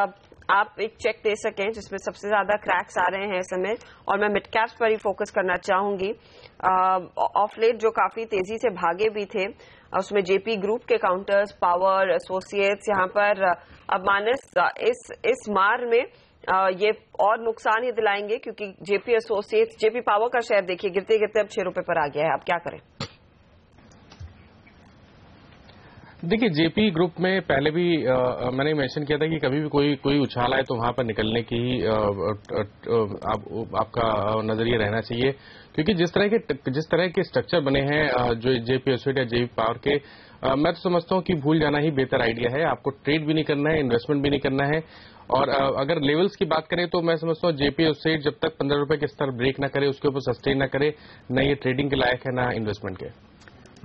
आप एक चेक दे सकें जिसमें सबसे ज्यादा क्रैक्स आ रहे हैं इस समय, और मैं मिड कैप्स पर ही फोकस करना चाहूंगी। ऑफ लेट जो काफी तेजी से भागे भी थे, उसमें जेपी ग्रुप के काउंटर्स, पावर एसोसिएट्स, यहाँ पर अब मानस इस मार में ये और नुकसान ही दिलाएंगे, क्योंकि जेपी एसोसिएट्स, जेपी पावर का शेयर देखिए गिरते गिरते अब 6 रुपए पर आ गया है। आप क्या करें? देखिए, जेपी ग्रुप में पहले भी मैंने मेंशन किया था कि कभी भी कोई उछाल आए तो वहां पर निकलने की ही आपका नजरिया रहना चाहिए, क्योंकि जिस तरह के स्ट्रक्चर बने हैं जो जेपी एसोसिएट या जेपी पावर के, मैं तो समझता हूं कि भूल जाना ही बेहतर आइडिया है। आपको ट्रेड भी नहीं करना है, इन्वेस्टमेंट भी नहीं करना है। और अगर लेवल्स की बात करें तो मैं समझता हूं जेपी एसोसिएट जब तक 15 रुपए के स्तर ब्रेक ना करे, उसके ऊपर सस्टेन ना करे, न ये ट्रेडिंग के लायक है ना इन्वेस्टमेंट के।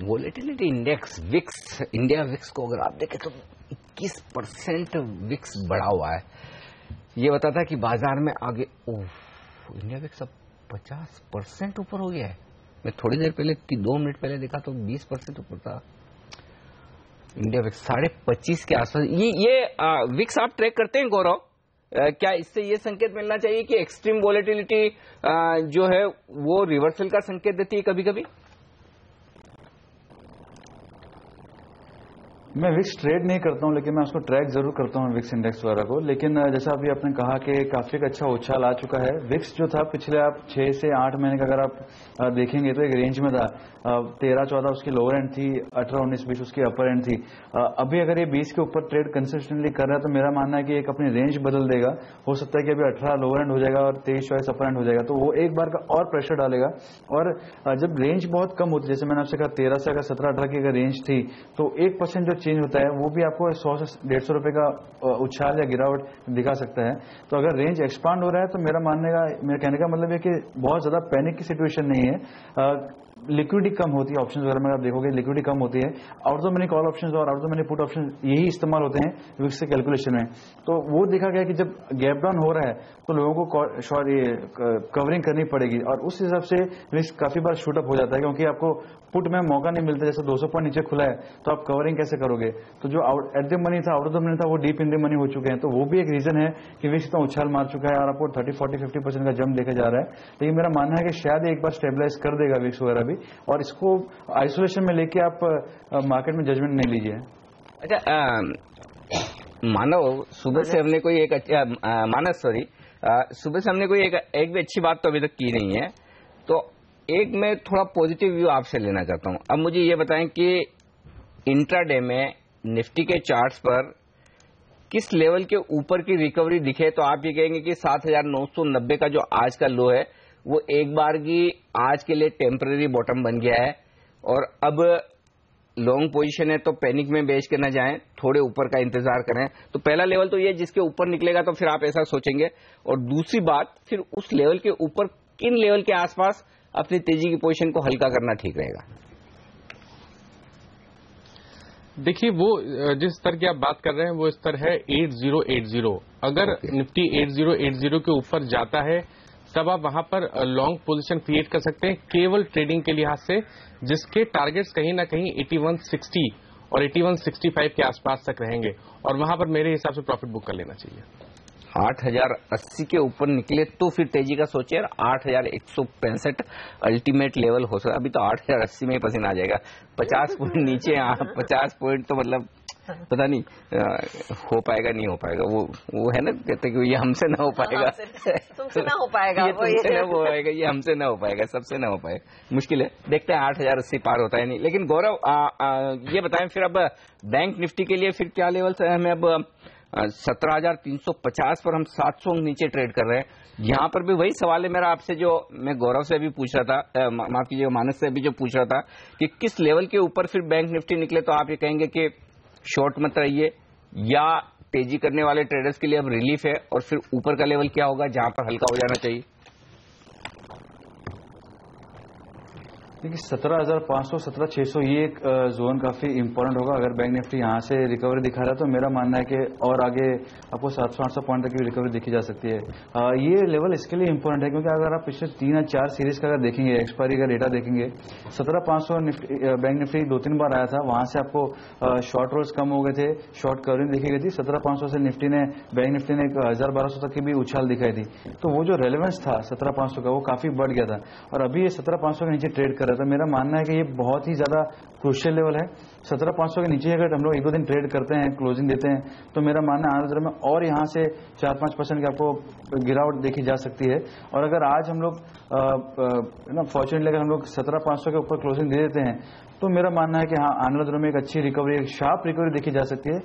Volatility index VIX, India VIX को अगर आप देखें तो 21% विक्स बढ़ा हुआ है। ये बताता है कि बाजार में आगे इंडिया विक्स अब 50% ऊपर हो गया है। मैं थोड़ी देर पहले 2 मिनट पहले देखा तो 20% ऊपर था इंडिया विक्स, 25.5 के आसपास। ये विक्स आप ट्रैक करते हैं गौरव? क्या इससे ये संकेत मिलना चाहिए कि एक्सट्रीम वोलेटिलिटी जो है वो रिवर्सल का संकेत देती है कभी कभी? मैं विक्स ट्रेड नहीं करता हूं, लेकिन मैं उसको ट्रैक जरूर करता हूं विक्स इंडेक्स वगैरह को। लेकिन जैसा अभी आपने कहा कि काफी अच्छा उछाल आ चुका है। विक्स जो था पिछले आप 6 से 8 महीने का अगर आप देखेंगे तो एक रेंज में था। 13-14 उसकी लोअर एंड थी, 18-19-20 उसकी अपर एंड थी। अभी अगर ये 20 के ऊपर ट्रेड कंसिस्टेंटली कर रहा है तो मेरा मानना है कि एक अपनी रेंज बदल देगा। हो सकता है कि अभी 18 लोअर एंड हो जाएगा और 23-24 अपर एंड हो जाएगा, तो वो एक बार का और प्रेशर डालेगा। और जब रेंज बहुत कम होती है, जैसे मैंने आपसे कहा 13 से अगर 17-18 की अगर रेंज थी, तो 1% जो चेंज होता है वो भी आपको 100 से 150 रुपए का उछाल या गिरावट दिखा सकता है। तो अगर रेंज एक्सपांड हो रहा है तो मेरा कहने का मतलब है कि बहुत ज्यादा पैनिक की सिचुएशन नहीं है। लिक्विडिटी कम होती है, ऑप्शंस वगैरह में आप देखोगे लिक्विडिटी कम होती है। Out of the money call options और out of the money put option यही इस्तेमाल होते हैं विक्स के कैलकुलेशन में। तो वो देखा गया कि जब गैप डाउन हो रहा है तो लोगों को कवरिंग करनी पड़ेगी, और उस हिसाब से विक्स काफी बार शूटअप हो जाता है, क्योंकि आपको पुट में मौका नहीं मिलता। जैसे 200 पॉइंट नीचे खुला है तो आप कवरिंग कैसे करोगे? तो जो एट द मनी था, आउट ऑफ द मनी था, वो डीप इन द मनी हो चुके हैं। तो वो भी एक रीजन है कि विक्स इतना उछाल मार चुका है और आपको 30-40-50% का जंप देखा जा रहा है। लेकिन मेरा मानना है कि शायद एक बार स्टेबलाइज कर देगा विक्स वगैरह भी, और इसको आइसोलेशन में लेके आप मार्केट में जजमेंट नहीं लीजिए। अच्छा, मानव सुबह से हमने कोई एक सुबह से हमने कोई एक भी अच्छी बात तो अभी तक की नहीं है, तो एक मैं थोड़ा पॉजिटिव व्यू आपसे लेना चाहता हूं। अब मुझे ये बताएं कि इंट्राडे में निफ्टी के चार्ट्स पर किस लेवल के ऊपर की रिकवरी दिखे तो आप ये कहेंगे कि 7,990 का जो आज का लो है वो एक बार की आज के लिए टेम्पररी बॉटम बन गया है, और अब लॉन्ग पोजीशन है तो पैनिक में बेच के न जाएं, थोड़े ऊपर का इंतजार करें। तो पहला लेवल तो ये, जिसके ऊपर निकलेगा तो फिर आप ऐसा सोचेंगे। और दूसरी बात, फिर उस लेवल के ऊपर किन लेवल के आसपास अपनी तेजी की पोजीशन को हल्का करना ठीक रहेगा? देखिए, वो जिस स्तर की आप बात कर रहे हैं वो स्तर है 8080। अगर निफ्टी 8080 के ऊपर जाता है तब आप वहां पर लॉन्ग पोजीशन क्रिएट कर सकते हैं, केवल ट्रेडिंग के लिहाज से, जिसके टारगेट्स कहीं ना कहीं 8160 और 8165 के आसपास तक रहेंगे, और वहां पर मेरे हिसाब से प्रॉफिट बुक कर लेना चाहिए। 8080 के ऊपर निकले तो फिर तेजी का सोचिए। 8165 अल्टीमेट लेवल हो सकता। अभी तो 8080 में ही पसीना आ जाएगा। 50 पॉइंट नीचे, 50 पॉइंट तो मतलब पता नहीं हो पाएगा नहीं हो पाएगा। वो है ना, कहते कि ये हमसे ना हो पाएगा, तुमसे ना हो पाएगा, ये तुमसे ना हो पाएगा, ये हमसे ना हो पाएगा, सबसे ना हो पाएगा। मुश्किल है, देखते हैं 8080 पार होता है नहीं। लेकिन गौरव ये बताएं फिर अब बैंक निफ्टी के लिए फिर क्या लेवल है? हमें अब 17,350 पर हम 700 नीचे ट्रेड कर रहे हैं। यहां पर भी वही सवाल है मेरा आपसे, जो मैं गौरव से भी पूछ रहा था, माफ कीजिएगा मानस से भी जो पूछ रहा था, कि किस लेवल के ऊपर फिर बैंक निफ्टी निकले तो आप ये कहेंगे कि शॉर्ट मत रहिए, या तेजी करने वाले ट्रेडर्स के लिए अब रिलीफ है, और फिर ऊपर का लेवल क्या होगा जहां पर हल्का हो जाना चाहिए? देखिए 17,500 17,600 ये एक जोन काफी इंपॉर्टेंट होगा। अगर बैंक निफ्टी यहाँ से रिकवरी दिखा रहा है तो मेरा मानना है कि और आगे आपको 700-800 पॉइंट तक की रिकवरी देखी जा सकती है। ये लेवल इसके लिए इंपॉर्टेंट है क्योंकि अगर आप पिछले 3 या 4 सीरीज का अगर देखेंगे, एक्सपायरी का डेटा देखेंगे, 17,500 बैंक निफ्टी 2-3 बार आया था, वहां से आपको शॉर्ट रोल्स कम हो गए थे, शॉर्ट कवरिंग देखी गई थी। 17,500 से बैंक निफ्टी ने 1,000-1,200 तक की भी उछाल दिखाई थी। तो वो जो रेलेवेंस था 17,500 का वो काफी बढ़ गया था और अभी ये 17,500 के नीचे ट्रेड कर रहा था। मेरा मानना है कि ये बहुत ही ज्यादा क्रूशियल लेवल है। 17,500 के नीचे अगर हम लोग 1-2 दिन ट्रेड करते हैं, क्लोजिंग देते हैं, तो मेरा मानना है आने वाले में और यहाँ से 4-5% की आपको गिरावट देखी जा सकती है। और अगर आज हम लोग फॉर्चुनेटली अगर हम लोग 17,500 के ऊपर क्लोजिंग दे देते हैं तो मेरा मानना है कि हाँ आने वाले दिनों में एक अच्छी रिकवरी, एक शार्प रिकवरी देखी जा सकती है।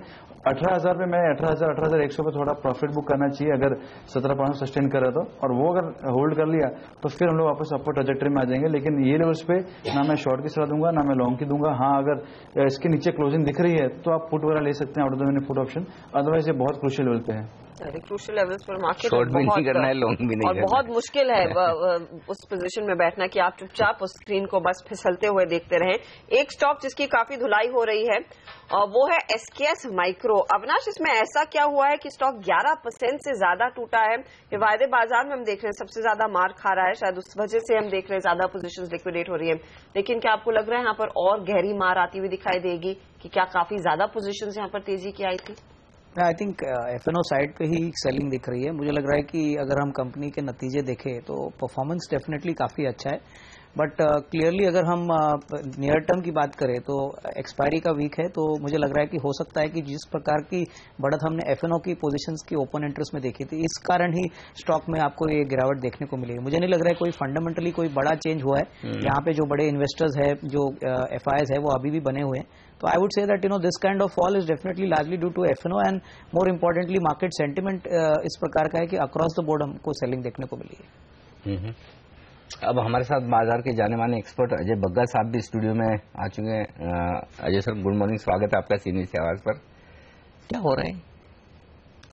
18,000 पे मैं 18,100 पे थोड़ा प्रॉफिट बुक करना चाहिए अगर 17,500 सस्टेन कर रहा तो, और वो अगर होल्ड कर लिया तो फिर हम लोग वापस अपर ट्रैजेक्टरी में आ जाएंगे। लेकिन ये लेवल्स पे ना मैं शॉर्ट की सलाह दूंगा ना मैं लॉन्ग की दूंगा। हाँ अगर इसके नीचे क्लोजिंग दिख रही है तो आप पुट वगैरह ले सकते हैं, out of the money put option, otherwise ये बहुत क्रूशियल लेवल पे है। क्रूशियल लेवल्स पर मार्केट शॉर्ट भी नहीं करना है, लॉन्ग भी नहीं और करना बहुत मुश्किल है उस पोजीशन में बैठना कि आप चुपचाप उस स्क्रीन को बस फिसलते हुए देखते रहें। एक स्टॉक जिसकी काफी धुलाई हो रही है वो है SKS माइक्रो। अविनाश, इसमें ऐसा क्या हुआ है कि स्टॉक 11% से ज्यादा टूटा है? ये वायदे बाजार में हम देख रहे हैं सबसे ज्यादा मार खा रहा है, शायद उस वजह से हम देख रहे हैं ज्यादा पोजीशंस लिक्विडेट हो रही है। लेकिन क्या आपको लग रहा है यहाँ पर और गहरी मार आती हुई दिखाई देगी कि क्या काफी ज्यादा पोजीशंस यहाँ पर तेजी की आई थी? आई थिंक F&O साइड पे ही सेलिंग दिख रही है। मुझे लग रहा है कि अगर हम कंपनी के नतीजे देखें तो परफॉर्मेंस डेफिनेटली काफी अच्छा है, बट क्लियरली अगर हम नियर टर्म की बात करें तो एक्सपायरी का वीक है। तो मुझे लग रहा है कि हो सकता है कि जिस प्रकार की बढ़त हमने F&O की पोजीशंस की ओपन इंटरेस्ट में देखी थी, इस कारण ही स्टॉक में आपको ये गिरावट देखने को मिलेगी। मुझे नहीं लग रहा है कोई फंडामेंटली कोई बड़ा चेंज हुआ है। यहाँ पे जो बड़े इन्वेस्टर्स है, जो FIs है, वो अभी भी बने हुए हैं। तो I would say that this kind of fall is definitely largely due to F&O and more importantly market sentiment इस प्रकार का है कि अक्रॉस द बोर्ड हमको सेलिंग देखने को मिली है। अब हमारे साथ बाजार के जाने माने एक्सपर्ट अजय बग्गा साहब भी स्टूडियो में आ चुके हैं। अजय सर, गुड मॉर्निंग, स्वागत है आपका सीनियर से आवाज पर। क्या हो रहा है?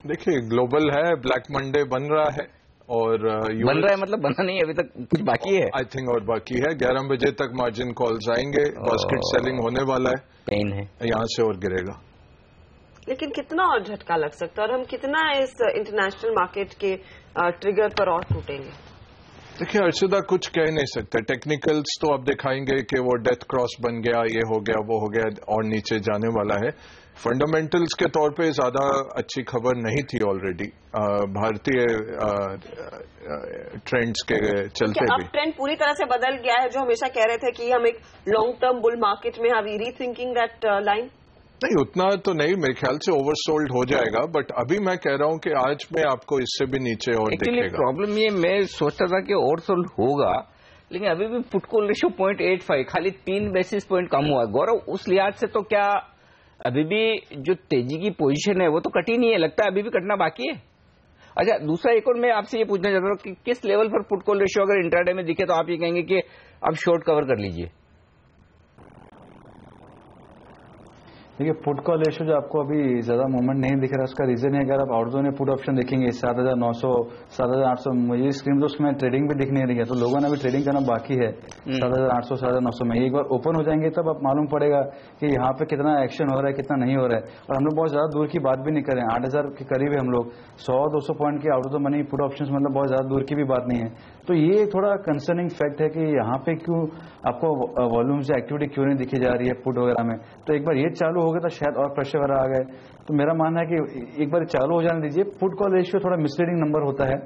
देखिए, ग्लोबल है, ब्लैक मंडे बन रहा है और बन रहा है मतलब बना नहीं, अभी तक कुछ बाकी है आई थिंक, और बाकी है। 11 बजे तक मार्जिन कॉल्स आएंगे, बास्केट सेलिंग होने वाला है, पेन है, यहाँ से और गिरेगा। लेकिन कितना और झटका लग सकता है और हम कितना इस इंटरनेशनल मार्केट के ट्रिगर पर और टूटेंगे? देखिए अर्शिदा, कुछ कह नहीं सकते। टेक्निकल्स तो आप दिखाएंगे कि वो डेथ क्रॉस बन गया, ये हो गया, वो हो गया और नीचे जाने वाला है। फंडामेंटल्स के तौर पे ज्यादा अच्छी खबर नहीं थी ऑलरेडी भारतीय ट्रेंड्स के चलते भी। अब ट्रेंड पूरी तरह से बदल गया है। जो हमेशा कह रहे थे कि हम एक लॉन्ग टर्म बुल मार्केट में, are we rethinking that line? नहीं, उतना तो नहीं, मेरे ख्याल से ओवरसोल्ड हो जाएगा, बट अभी मैं कह रहा हूं कि आज में आपको इससे भी नीचे और दिखेगा। प्रॉब्लम ये, मैं सोचता था कि ओवरसोल्ड होगा, लेकिन अभी भी पुट कॉल रेशियो 0.85, खाली 3 बेसिस पॉइंट कम हुआ है। गौरव, उस लिहाज से तो क्या अभी भी जो तेजी की पोजीशन है वो तो कटी नहीं है, लगता है अभी भी कटना बाकी है? अच्छा, दूसरा एक और मैं आपसे ये पूछना चाहता हूँ कि किस लेवल पर पुट कॉल रेशियो अगर इंट्राडे में दिखे तो आप ये कहेंगे कि अब शॉर्ट कवर कर लीजिए? देखिए, पुट कॉल रेशियो जो आपको अभी ज्यादा मूवमेंट नहीं दिख रहा है, उसका रीजन है अगर आप आउटडोर में पुट ऑप्शन देखेंगे 7,900 7,800, मुझे स्क्रीन तो उसमें ट्रेडिंग भी दिख नहीं रही है, तो लोगों ने अभी ट्रेडिंग करना बाकी है 7,800 7,900 में। एक बार ओपन हो जाएंगे तब आप मालूम पड़ेगा कि यहाँ पे कितना एक्शन हो रहा है, कितना नहीं हो रहा है। और हम लोग बहुत ज्यादा दूर की बात भी नहीं करें, 8,000 के करीब है हम लोग, 100-200 पॉइंट के out of the money put option, मतलब बहुत ज्यादा दूर की भी बात नहीं है। तो ये थोड़ा कंसर्निंग फैक्ट है कि यहाँ पे क्यों आपको वॉल्यूम से एक्टिविटी क्यों नहीं दिखी जा रही है पुट वगैरह में। तो एक बार ये चालू हो गया तो शायद और प्रेशर वगैरह आ गए। तो मेरा मानना है कि एक बार चालू हो जाने दीजिए। पुट कॉल रेशियो थोड़ा मिसलीडिंग नंबर होता है,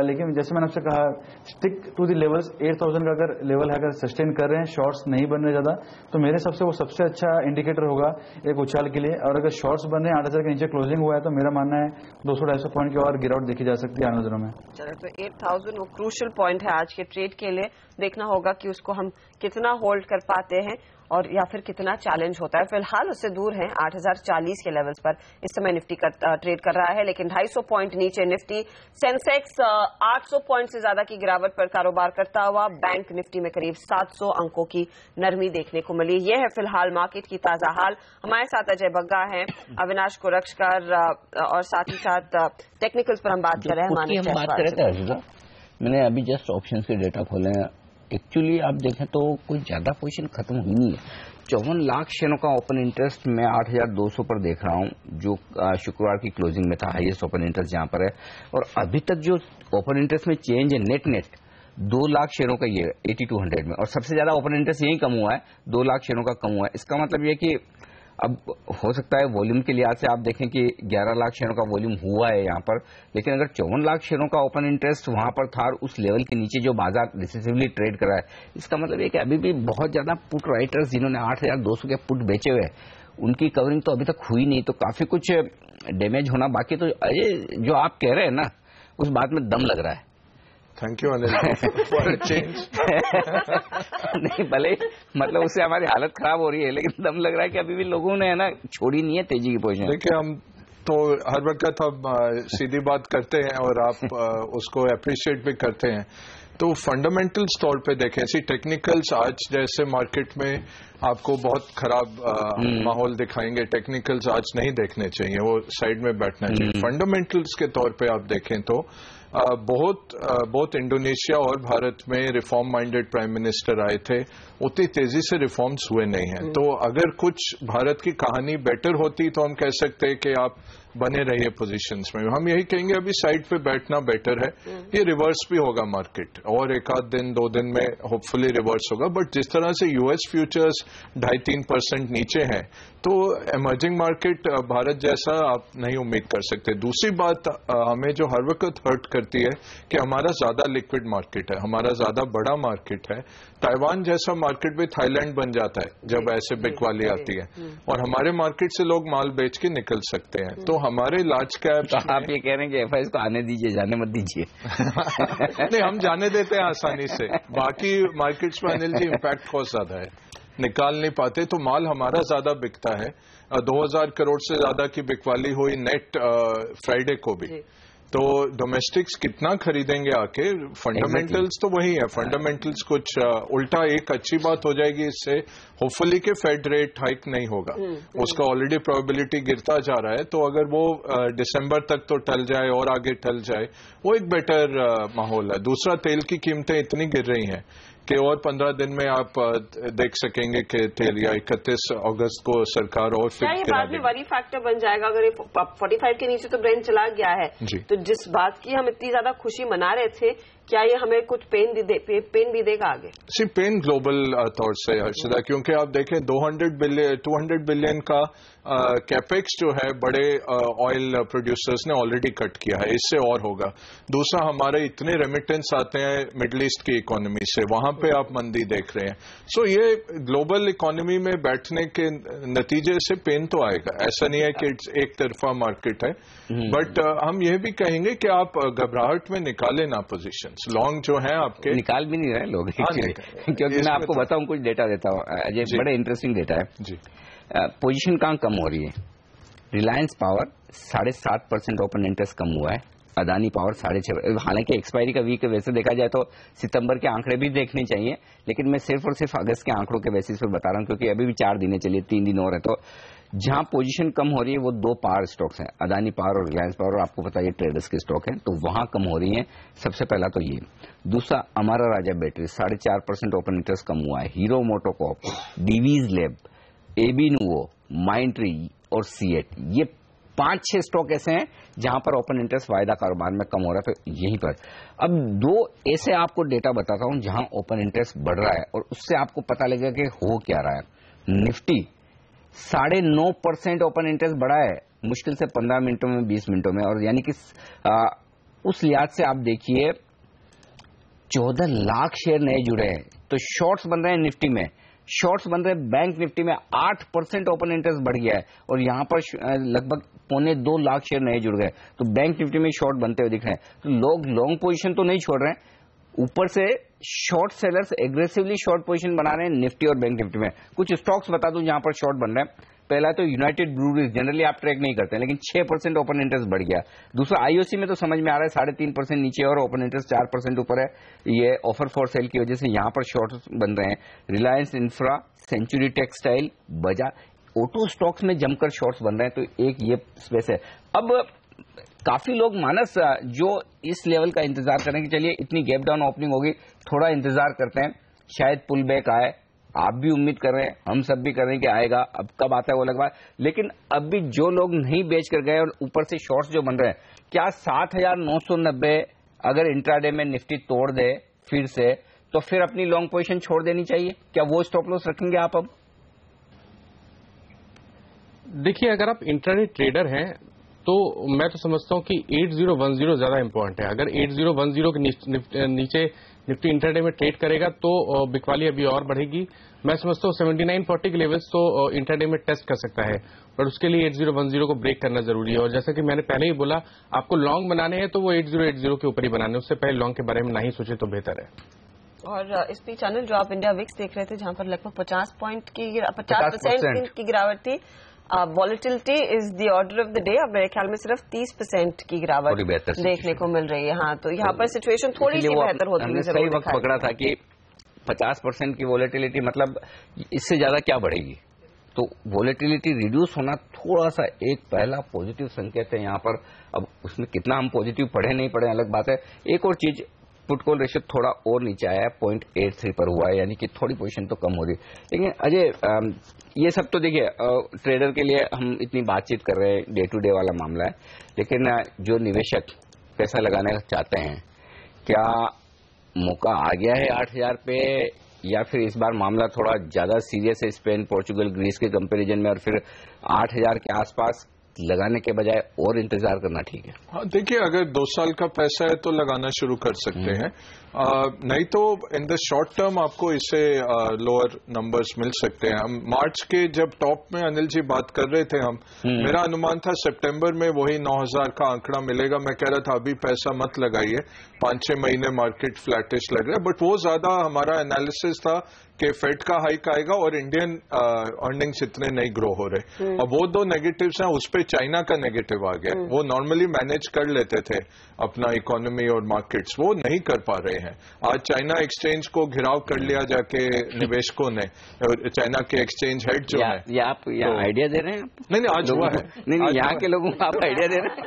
लेकिन जैसे मैंने आपसे कहा, स्टिक टू द लेवल्स। 8,000 का अगर लेवल है, अगर सस्टेन कर रहे हैं, शॉर्ट्स नहीं बन रहे ज्यादा, तो मेरे हिसाब से वो सबसे अच्छा इंडिकेटर होगा एक उछाल के लिए। और अगर शॉर्ट्स बन रहे हैं, 8,000 के नीचे क्लोजिंग हुआ है, तो मेरा मानना है 200-250 पॉइंट की और गिरावट देखी जा सकती है आने दिनों में। चलो, तो 8,000 वो क्रूशियल पॉइंट है आज के ट्रेड के लिए। देखना होगा कि उसको हम कितना होल्ड कर पाते हैं और या फिर कितना चैलेंज होता है। फिलहाल उससे दूर है 8,040 के लेवल्स पर इस समय निफ्टी ट्रेड कर रहा है, लेकिन 250 पॉइंट नीचे निफ्टी। सेंसेक्स 800 पॉइंट से ज्यादा की गिरावट पर कारोबार करता हुआ। बैंक निफ्टी में करीब 700 अंकों की नरमी देखने को मिली। यह है फिलहाल मार्केट की ताजा हाल। हमारे साथ अजय बग्गा हैं, अविनाश कुरक्षकर और साथ ही साथ टेक्निकल्स पर हम बात कर रहे हैं। मैंने अभी जस्ट ऑप्शंस के डेटा खोले हैं, एक्चुअली आप देखें तो कोई ज्यादा पोजीशन खत्म हुई नहीं है। 54 लाख शेयरों का ओपन इंटरेस्ट मैं 8,200 पर देख रहा हूं, जो शुक्रवार की क्लोजिंग में था हाईएस्ट ओपन इंटरेस्ट जहां पर है। और अभी तक जो ओपन इंटरेस्ट में चेंज है नेट 2 लाख शेयरों का ये 8200 में, और सबसे ज्यादा ओपन इंटरेस्ट यही कम हुआ है, 2 लाख शेयरों का कम हुआ है। इसका मतलब ये कि अब हो सकता है वॉल्यूम के लिहाज से आप देखें कि 11 लाख शेयरों का वॉल्यूम हुआ है यहाँ पर, लेकिन अगर 54 लाख शेयरों का ओपन इंटरेस्ट वहां पर था और उस लेवल के नीचे जो बाजार डिसिसिवली ट्रेड कर रहा है, इसका मतलब ये कि अभी भी बहुत ज्यादा पुट राइटर्स जिन्होंने 8,200 के पुट बेचे हुए उनकी कवरिंग तो अभी तक हुई नहीं, तो काफी कुछ डैमेज होना बाकी। तो अजय जो आप कह रहे हैं ना, उस बात में दम लग रहा है। Thank you Anil for a change. नहीं भले मतलब उससे हमारी हालत खराब हो रही है, लेकिन दम लग रहा है कि अभी भी लोगों ने है ना छोड़ी नहीं है तेजी की पोजीशन। देखिए हम तो हर वक्त हम सीधी बात करते हैं और आप उसको अप्रिशिएट भी करते हैं। तो फंडामेंटल्स तौर पे देखें, ऐसी टेक्निकल्स आज जैसे मार्केट में आपको बहुत खराब माहौल दिखाएंगे, टेक्निकल्स आज नहीं देखने चाहिए, वो साइड में बैठना चाहिए। फंडामेंटल्स के तौर पे आप देखें तो बहुत इंडोनेशिया और भारत में रिफॉर्म माइंडेड प्राइम मिनिस्टर आए थे, उतनी तेजी से रिफॉर्म्स हुए नहीं हैं। तो अगर कुछ भारत की कहानी बेटर होती तो हम कह सकते हैं कि आप बने रहिए पोजीशंस में। हम यही कहेंगे अभी साइड पे बैठना बेटर है। ये रिवर्स भी होगा मार्केट, और एक आध दिन 2 दिन में होपफुली रिवर्स होगा। बट जिस तरह से यूएस फ्यूचर्स 2.5-3% नीचे हैं, तो इमर्जिंग मार्केट भारत जैसा आप नहीं उम्मीद कर सकते। दूसरी बात हमें जो हर वक्त हर्ट करती है कि हमारा ज्यादा लिक्विड मार्केट है, हमारा ज्यादा बड़ा मार्केट है। ताइवान जैसा मार्केट भी थाईलैंड बन जाता है जब ऐसे बिक वाली आती है, और हमारे मार्केट से लोग माल बेच के निकल सकते हैं। तो हमारे लार्ज कैप तो आप ये कह रहे हैं कि एफआईएस को आने दीजिए, जाने मत दीजिए। नहीं, हम जाने देते हैं आसानी से। बाकी मार्केट्स में अनिल जी इम्पैक्ट बहुत ज्यादा है, निकाल नहीं पाते, तो माल हमारा ज्यादा बिकता है। 2000 करोड़ से ज्यादा की बिकवाली हुई नेट फ्राइडे को भी। तो डोमेस्टिक्स कितना खरीदेंगे आके, फंडामेंटल्स तो वही है। फंडामेंटल्स कुछ उल्टा एक अच्छी बात हो जाएगी इससे, होपफुली के फेड रेट हाइक नहीं होगा, उसका ऑलरेडी प्रोबेबिलिटी गिरता जा रहा है। तो अगर वो दिसंबर तक तो टल जाए और आगे टल जाए, वो एक बेटर माहौल है। दूसरा, तेल की कीमतें इतनी गिर रही हैं कि और 15 दिन में आप देख सकेंगे कि तेल, या 31 अगस्त को सरकार और फिर ये बाद में वरी फैक्टर बन जाएगा अगर ये 45 के नीचे तो ब्रेंट चला गया है। तो जिस बात की हम इतनी ज्यादा खुशी मना रहे थे, क्या ये हमें कुछ पेन भी देगा आगे? सी पेन ग्लोबल तौर से हर्षदा, क्योंकि आप देखें 200 बिलियन का कैपेक्स जो है बड़े ऑयल प्रोड्यूसर्स ने ऑलरेडी कट किया है, इससे और होगा। दूसरा, हमारे इतने रेमिटेंस आते हैं मिडल ईस्ट की इकोनॉमी से, वहां पे आप मंदी देख रहे हैं। सो ये ग्लोबल इकोनॉमी में बैठने के नतीजे से पेन तो आएगा। ऐसा नहीं है कि एक तरफा मार्केट है, बट हम यह भी कहेंगे कि आप घबराहट में निकालें ना पोजीशन। लॉन्ग जो है आपके निकाल भी नहीं रहे लोग, क्योंकि मैं आपको बताऊं, कुछ डेटा देता हूं अजय, बड़ा इंटरेस्टिंग डेटा है जी। पोजीशन कहां कम हो रही है? रिलायंस पावर 7.5% ओपन इंटरेस्ट कम हुआ है, अदानी पावर 6.5%। हालांकि एक्सपायरी का वीक वैसे देखा जाए तो सितंबर के आंकड़े भी देखने चाहिए, लेकिन मैं सिर्फ और सिर्फ अगस्त के आंकड़ों के बेसिस पर बता रहा हूं, क्योंकि अभी भी 4 दिन चलिए, 3 दिन और है। तो जहां पोजीशन कम हो रही है वो 2 पावर स्टॉक्स हैं, अदानी पावर और रिलायंस पावर, और आपको पता है ट्रेडर्स के स्टॉक हैं, तो वहां कम हो रही है। सबसे पहला तो ये। दूसरा, Amara Raja battery 4.5% open interest कम हुआ है। Hero MotoCorp, Divi's lab, AB Nuvo, Mindtree और सीएट, ये 5-6 स्टॉक ऐसे हैं जहां पर ओपन इंटरेस्ट वायदा कारोबार में कम हो रहा है। तो यहीं पर अब 2 ऐसे आपको डेटा बताता हूं जहां ओपन इंटरेस्ट बढ़ रहा है, और उससे आपको पता लगेगा कि हो क्या रहा है। निफ्टी 9.5% ओपन इंटरेस्ट बढ़ा है, मुश्किल से 15 मिनटों में, 20 मिनटों में, और यानी कि उस लिहाज से आप देखिए 14 लाख शेयर नए जुड़े हैं। तो शॉर्ट्स बन रहे हैं निफ्टी में, शॉर्ट्स बन रहे हैं बैंक निफ्टी में, 8% ओपन इंटरेस्ट बढ़ गया है, और यहां पर लगभग 2.25 लाख शेयर नए जुड़ गए। तो बैंक निफ्टी में शॉर्ट बनते हुए दिख रहे हैं। तो लोग लॉन्ग पोजीशन तो नहीं छोड़ रहे हैं, ऊपर से short sellers aggressively short position बना रहे हैं निफ्टी और बैंक निफ्टी में। कुछ स्टॉक्स बता दूं जहां पर शॉर्ट बन रहे हैं। पहला तो यूनाइटेड ब्रूअरीज, जनरली आप ट्रैक नहीं करते हैं, लेकिन 6% ओपन इंटरेस्ट बढ़ गया। दूसरा, आईओसी में तो समझ में आ रहा है 3.5% नीचे और ओपन इंटरेस्ट 4% ऊपर है, ये ऑफर फॉर सेल की वजह से यहां पर शॉर्ट बन रहे हैं। Reliance infra, Century Textile, Bajaj, auto stocks में जमकर शॉर्ट्स बन रहे हैं। तो एक ये स्पेस है। अब काफी लोग मानस जो इस लेवल का इंतजार करें कि चलिए इतनी गैप डाउन ओपनिंग होगी, थोड़ा इंतजार करते हैं, शायद पुल बैक आए। आप भी उम्मीद कर रहे हैं, हम सब भी कर रहे हैं कि आएगा, अब कब आता है वो अलग बात। लेकिन अब भी जो लोग नहीं बेच कर गए और ऊपर से शॉर्ट्स जो बन रहे हैं, क्या 7,990 अगर इंट्राडे में निफ्टी तोड़ दे फिर से, तो फिर अपनी लॉन्ग पोजीशन छोड़ देनी चाहिए? क्या वो स्टॉप लॉस रखेंगे आप अब? देखिए, अगर आप इंट्राडे ट्रेडर हैं तो मैं तो समझता हूं कि 8010 ज्यादा इंपॉर्टेंट है। अगर 8010 के नीचे निफ्टी इंट्राडे में ट्रेड करेगा तो बिकवाली अभी और बढ़ेगी। मैं समझता हूं 7940 के लेवल्स तो इंट्राडे में टेस्ट कर सकता है, पर उसके लिए 8010 को ब्रेक करना जरूरी है। और जैसा कि मैंने पहले ही बोला, आपको लॉन्ग बनाने हैं तो वो 8080 के ऊपर ही बनाने, उससे पहले लॉन्ग के बारे में नहीं सोचे तो बेहतर है। और इस बीच चैनल जो आप इंडिया विक्स देख रहे थे, जहां पर लगभग 50% की गिरावट थी। Volatility is the order of the day. अब मेरे ख्याल में सिर्फ 30% की गिरावट देखने को मिल रही है। हाँ, तो यहाँ पर सिचुएशन थोड़ी सी बेहतर होती है। सही वक्त पकड़ा था कि 50% की वॉलेटिलिटी, मतलब इससे ज्यादा क्या बढ़ेगी। तो वॉलेटिलिटी रिड्यूस होना थोड़ा सा एक पहला पॉजिटिव संकेत है यहाँ पर। अब उसमें कितना हम पॉजिटिव पढ़े नहीं पढ़े अलग बात है। एक और चीज, पुट कॉल रेशियो थोड़ा और नीचे आया है, 0.83 पर हुआ है, यानी कि थोड़ी पोजीशन तो कम हो रही। लेकिन अजय, ये सब तो देखिए ट्रेडर के लिए हम इतनी बातचीत कर रहे हैं, डे टू डे वाला मामला है। लेकिन जो निवेशक पैसा लगाना चाहते हैं, क्या मौका आ गया है 8,000 पे, या फिर इस बार मामला थोड़ा ज्यादा सीरियस है स्पेन, पोर्चुगल, ग्रीस के कंपैरिजन में, और फिर 8,000 के आसपास लगाने के बजाय और इंतजार करना ठीक है? हाँ, देखिए, अगर 2 साल का पैसा है तो लगाना शुरू कर सकते हैं। नहीं तो इन द शॉर्ट टर्म आपको इससे लोअर नंबर्स मिल सकते हैं। हम मार्च के जब टॉप में अनिल जी बात कर रहे थे, मेरा अनुमान था सितंबर में वही 9,000 का आंकड़ा मिलेगा। मैं कह रहा था अभी पैसा मत लगाइए, 5-6 महीने मार्केट फ्लैटिश लग रहा है। बट वो ज्यादा हमारा एनालिसिस था कि फेड का हाइक आएगा और इंडियन अर्निंग्स इतने नहीं ग्रो हो रहे। अब वो 2 नेगेटिव्स हैं, उस पर चाइना का नेगेटिव आ गया। वो नॉर्मली मैनेज कर लेते थे अपना इकोनॉमी और मार्केट्स, वो नहीं कर पा रहे हैं। आज चाइना एक्सचेंज को घिराव कर लिया जाके निवेशकों ने, चाइना के एक्सचेंज हेड जो है। ये आप आइडिया दे रहे हैं? नहीं, आज हुआ है। नहीं, यहाँ के लोगों को आप आइडिया दे रहे हैं?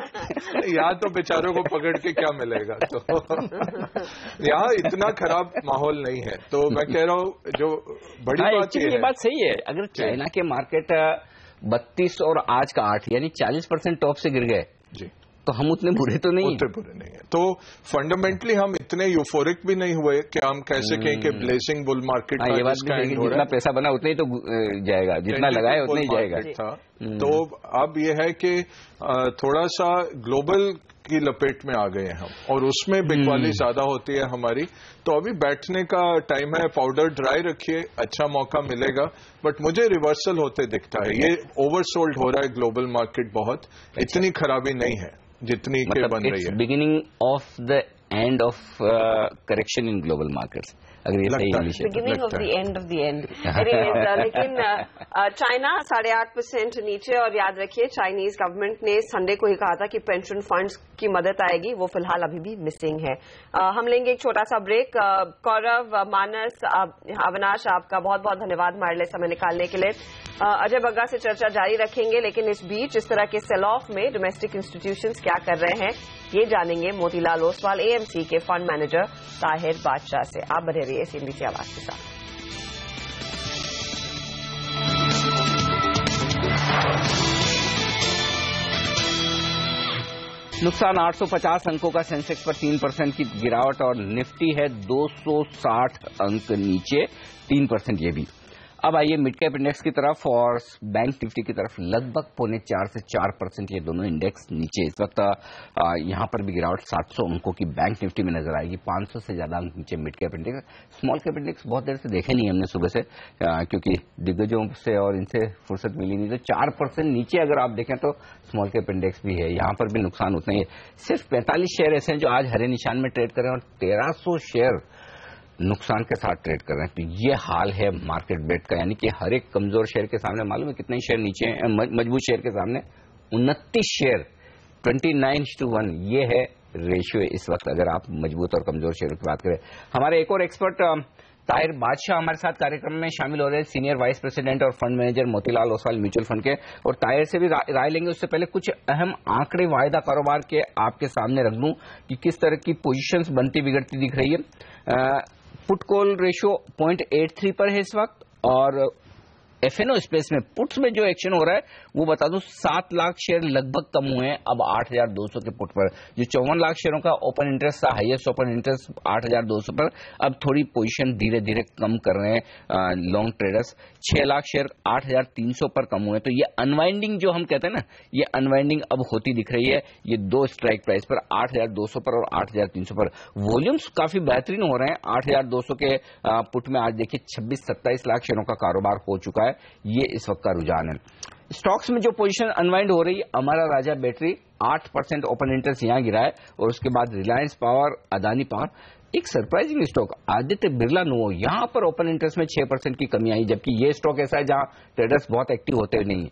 यहाँ तो बेचारों को पकड़ के क्या मिलेगा। तो यहाँ इतना खराब माहौल नहीं है। तो मैं कह रहा हूँ जो बड़ी बात ये बात सही है। अगर चाइना के मार्केट 32 और आज का 8, यानी 40% टॉप से गिर गए जी, तो हम उतने बुरे तो नहीं, उतने बुरे नहीं है। तो फंडामेंटली हम इतने यूफोरिक भी नहीं हुए कि हम कैसे कहें कि ब्लेसिंग बुल मार्केट ये बात भी है कि जितना पैसा बना उतना ही तो जाएगा, जितना लगाए उतना ही जाएगा था। तो अब यह है कि थोड़ा सा ग्लोबल की लपेट में आ गए हम, और उसमें बिकवाली ज्यादा होती है हमारी। तो अभी बैठने का टाइम है, पाउडर ड्राई रखिए, अच्छा मौका मिलेगा। बट मुझे रिवर्सल होते दिखता है। ये ओवरसोल्ड हो रहा है ग्लोबल मार्केट, बहुत इतनी खराबी नहीं है जितनी के बन रही है। Beginning of the end of correction in global markets, अगर ये सही इंग्लिश है। Beginning of the end of the end. लेकिन चाइना 8.5% नीचे। और याद रखिए, चाइनीज गवर्नमेंट ने संडे को ही कहा था कि पेंशन फंड्स की मदद आएगी, वो फिलहाल अभी भी मिसिंग है। हम लेंगे एक छोटा सा ब्रेक। कौरव, मानस, अविनाश, आपका बहुत बहुत धन्यवाद हमारे लिए समय निकालने के लिए। अजय बग्गा से चर्चा जारी रखेंगे, लेकिन इस बीच इस तरह के सेल ऑफ में डोमेस्टिक इंस्टीट्यूशंस क्या कर रहे हैं, ये जानेंगे मोतीलाल ओसवाल, एएमसी के फंड मैनेजर ताहिर बादशाह से। आप बने रहिए सीएनबीसी आवाज के साथ। नुकसान 850 अंकों का, सेंसेक्स पर 3% की गिरावट, और निफ्टी है 260 अंक नीचे, 3% ये भी। अब आइए मिड कैप इंडेक्स की तरफ और बैंक निफ्टी की तरफ। लगभग 4.25 से 4% ये दोनों इंडेक्स नीचे। इस वक्त यहां पर भी गिरावट 700 अंकों की बैंक निफ्टी में नजर आएगी, 500 से ज्यादा अंक नीचे mid cap index. Small cap index बहुत देर से देखे नहीं हमने सुबह से, क्योंकि दिग्गजों से और इनसे फुर्सत मिली नहीं। तो 4% नीचे अगर आप देखें तो स्मॉल कैप इंडेक्स भी है, यहां पर भी नुकसान उतना ही है। सिर्फ 45 शेयर ऐसे हैं जो आज हरे निशान में ट्रेड कर रहे हैं, और 1300 शेयर नुकसान के साथ ट्रेड कर रहे हैं। तो ये हाल है मार्केट बेट का, यानी कि हर एक कमजोर शेयर के सामने, मालूम है कितने शेयर नीचे हैं, मजबूत शेयर के सामने 29 शेयर, 29:1 ये है रेशियो इस वक्त, अगर आप मजबूत और कमजोर शेयरों की बात करें। हमारे एक और एक्सपर्ट ताहिर बादशाह हमारे साथ कार्यक्रम में शामिल हो रहे हैं, सीनियर वाइस प्रेसिडेंट और fund manager Motilal Oswal mutual fund के। और ताहिर से भी राय लेंगे। उससे पहले कुछ अहम आंकड़े वायदा कारोबार के आपके सामने रख दूं कि किस तरह की पोजीशंस बनती बिगड़ती दिख रही है। पुट कॉल रेशियो 0.83 पर है इस वक्त, और एफएनओ स्पेस में पुट्स में जो एक्शन हो रहा है वो बता दूं 7 लाख शेयर लगभग कम हुए हैं अब 8,200 के पुट पर। जो 54 लाख शेयरों का ओपन इंटरेस्ट था, हाईएस्ट ओपन इंटरेस्ट 8,200 पर, अब थोड़ी पोजीशन धीरे धीरे कम कर रहे हैं लॉन्ग ट्रेडर्स। 6 लाख शेयर 8,300 पर कम हुए। तो ये अनवाइंडिंग जो हम कहते हैं ना, ये अनवाइंडिंग अब होती दिख रही है। ये दो स्ट्राइक प्राइस पर 8,200 पर और 8,300 पर वॉल्यूम्स काफी बेहतरीन हो रहे हैं। 8,200 के पुट में आज देखिए 26-27 लाख शेयरों का कारोबार हो चुका है। ये इस वक्त का रुझान है। स्टॉक्स में जो पोजीशन अनवाइंड हो रही है, अमरा राजा बैटरी 8% ओपन इंटरेस्ट यहां गिरा है, और उसके बाद रिलायंस पावर, अदानी पावर, एक सरप्राइजिंग स्टॉक आदित्य बिरला नुओ, यहां पर ओपन इंटरेस्ट में 6% की कमी आई, जबकि ये स्टॉक ऐसा है जहां ट्रेडर्स बहुत एक्टिव होते नहीं।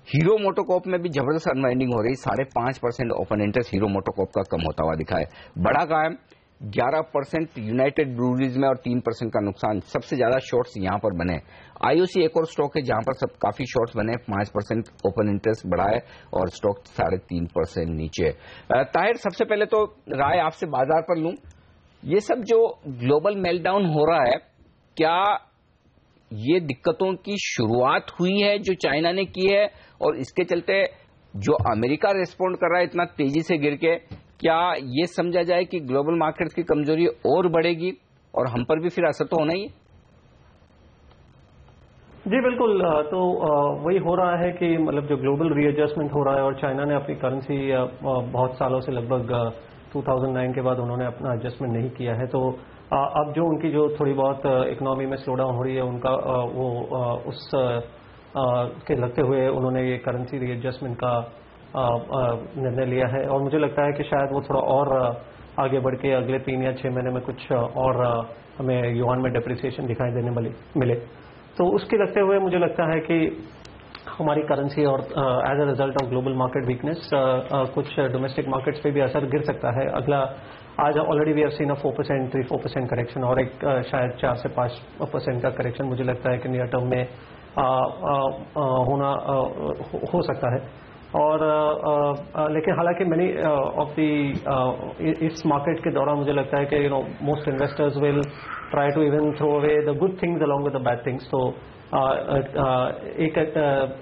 हीरो मोटोकॉर्प में भी जबरदस्त अनवाइंडिंग हो रही, 5.5% ओपन इंटरेस्ट हीरो मोटोकॉर्प का कम होता हुआ दिखा है। बड़ा कायम 11% यूनाइटेड ब्रूवरीज में और 3% का नुकसान। सबसे ज्यादा शॉर्ट्स यहां पर बने। आईओसी एक और स्टॉक है जहां पर सब काफी शॉर्ट्स बने, 5% ओपन इंटरेस्ट बढ़ा है और स्टॉक 3.5% नीचे। ताहिर, सबसे पहले तो राय आपसे बाजार पर लूं, ये सब जो ग्लोबल मेल्टडाउन हो रहा है, क्या ये दिक्कतों की शुरुआत हुई है जो चाइना ने की है, और इसके चलते जो अमेरिका रिस्पॉन्ड कर रहा है इतना तेजी से गिर के, क्या ये समझा जाए कि ग्लोबल मार्केट्स की कमजोरी और बढ़ेगी और हम पर भी फिर असर तो होना ही है? जी बिल्कुल। तो वही हो रहा है कि मतलब जो ग्लोबल रीएडजस्टमेंट हो रहा है, और चाइना ने अपनी करेंसी बहुत सालों से, लगभग 2009 के बाद उन्होंने अपना एडजस्टमेंट नहीं किया है। तो अब जो उनकी जो थोड़ी बहुत इकोनॉमी में स्लो डाउन हो रही है, उनका वो उस के लगते हुए उन्होंने ये करेंसी रीएडजस्टमेंट का निर्णय लिया है। और मुझे लगता है कि शायद वो थोड़ा और आगे बढ़ के अगले 3 या 6 महीने में कुछ और हमें युआन में डेप्रिसिएशन दिखाई देने मिले। तो उसके लगते हुए मुझे लगता है कि हमारी करेंसी और as a result of global market weakness कुछ डोमेस्टिक मार्केट्स पे भी असर गिर सकता है। अगला आज already we have seen a 4%, 3-4% correction, और एक शायद 4 से 5% का करेक्शन मुझे लगता है कि नियर टर्म में होना हो सकता है। और लेकिन हालांकि मैनी ऑफ दी इस मार्केट के दौरान मुझे लगता है कि most investors will try to even throw away the good things along with the bad things. तो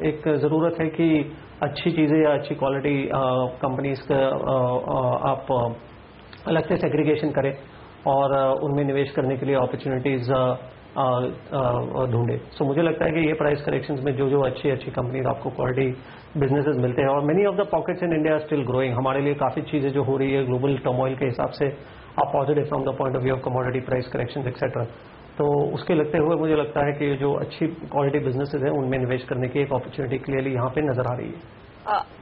एक जरूरत है कि अच्छी चीजें या अच्छी क्वालिटी कंपनीज का आप अलग से सेग्रीगेशन करें और उनमें निवेश करने के लिए अपॉर्चुनिटीज ढूंढे। सो मुझे लगता है कि ये प्राइस करेक्शंस में जो अच्छी कंपनीज आपको क्वालिटी बिजनेसेस मिलते हैं, और many of the pockets in India are still growing. हमारे लिए काफी चीजें जो हो रही है ग्लोबल टर्मोइल के हिसाब से आप positive from the point of view of commodity price corrections etcetera. तो उसके लगते हुए मुझे लगता है कि जो अच्छी क्वालिटी बिजनेसेस हैं उनमें निवेश करने की एक अपॉर्चुनिटी क्लियरली यहाँ पे नजर आ रही है।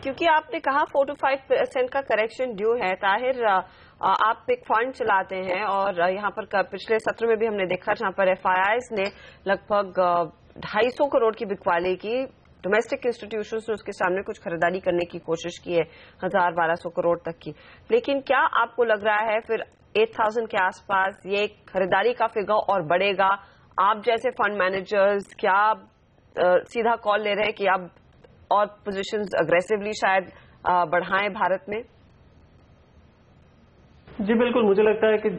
क्योंकि आपने कहा 4 to 5% का करेक्शन ड्यू है, ताहिर आप एक फंड चलाते हैं और यहाँ पर पिछले सत्र में भी हमने देखा जहाँ पर FIIs ने लगभग 250 करोड़ की बिकवाली की। डोमेस्टिक इंस्टीट्यूशंस ने उसके सामने कुछ खरीदारी करने की कोशिश की है 1000-1200 करोड़ तक की। लेकिन क्या आपको लग रहा है फिर 8000 के आसपास ये खरीदारी का फिगर और बढ़ेगा? आप जैसे फंड मैनेजर्स क्या सीधा कॉल ले रहे हैं कि आप और पोजीशंस अग्रेसिवली शायद बढ़ाएं भारत में? जी बिल्कुल। मुझे लगता है कि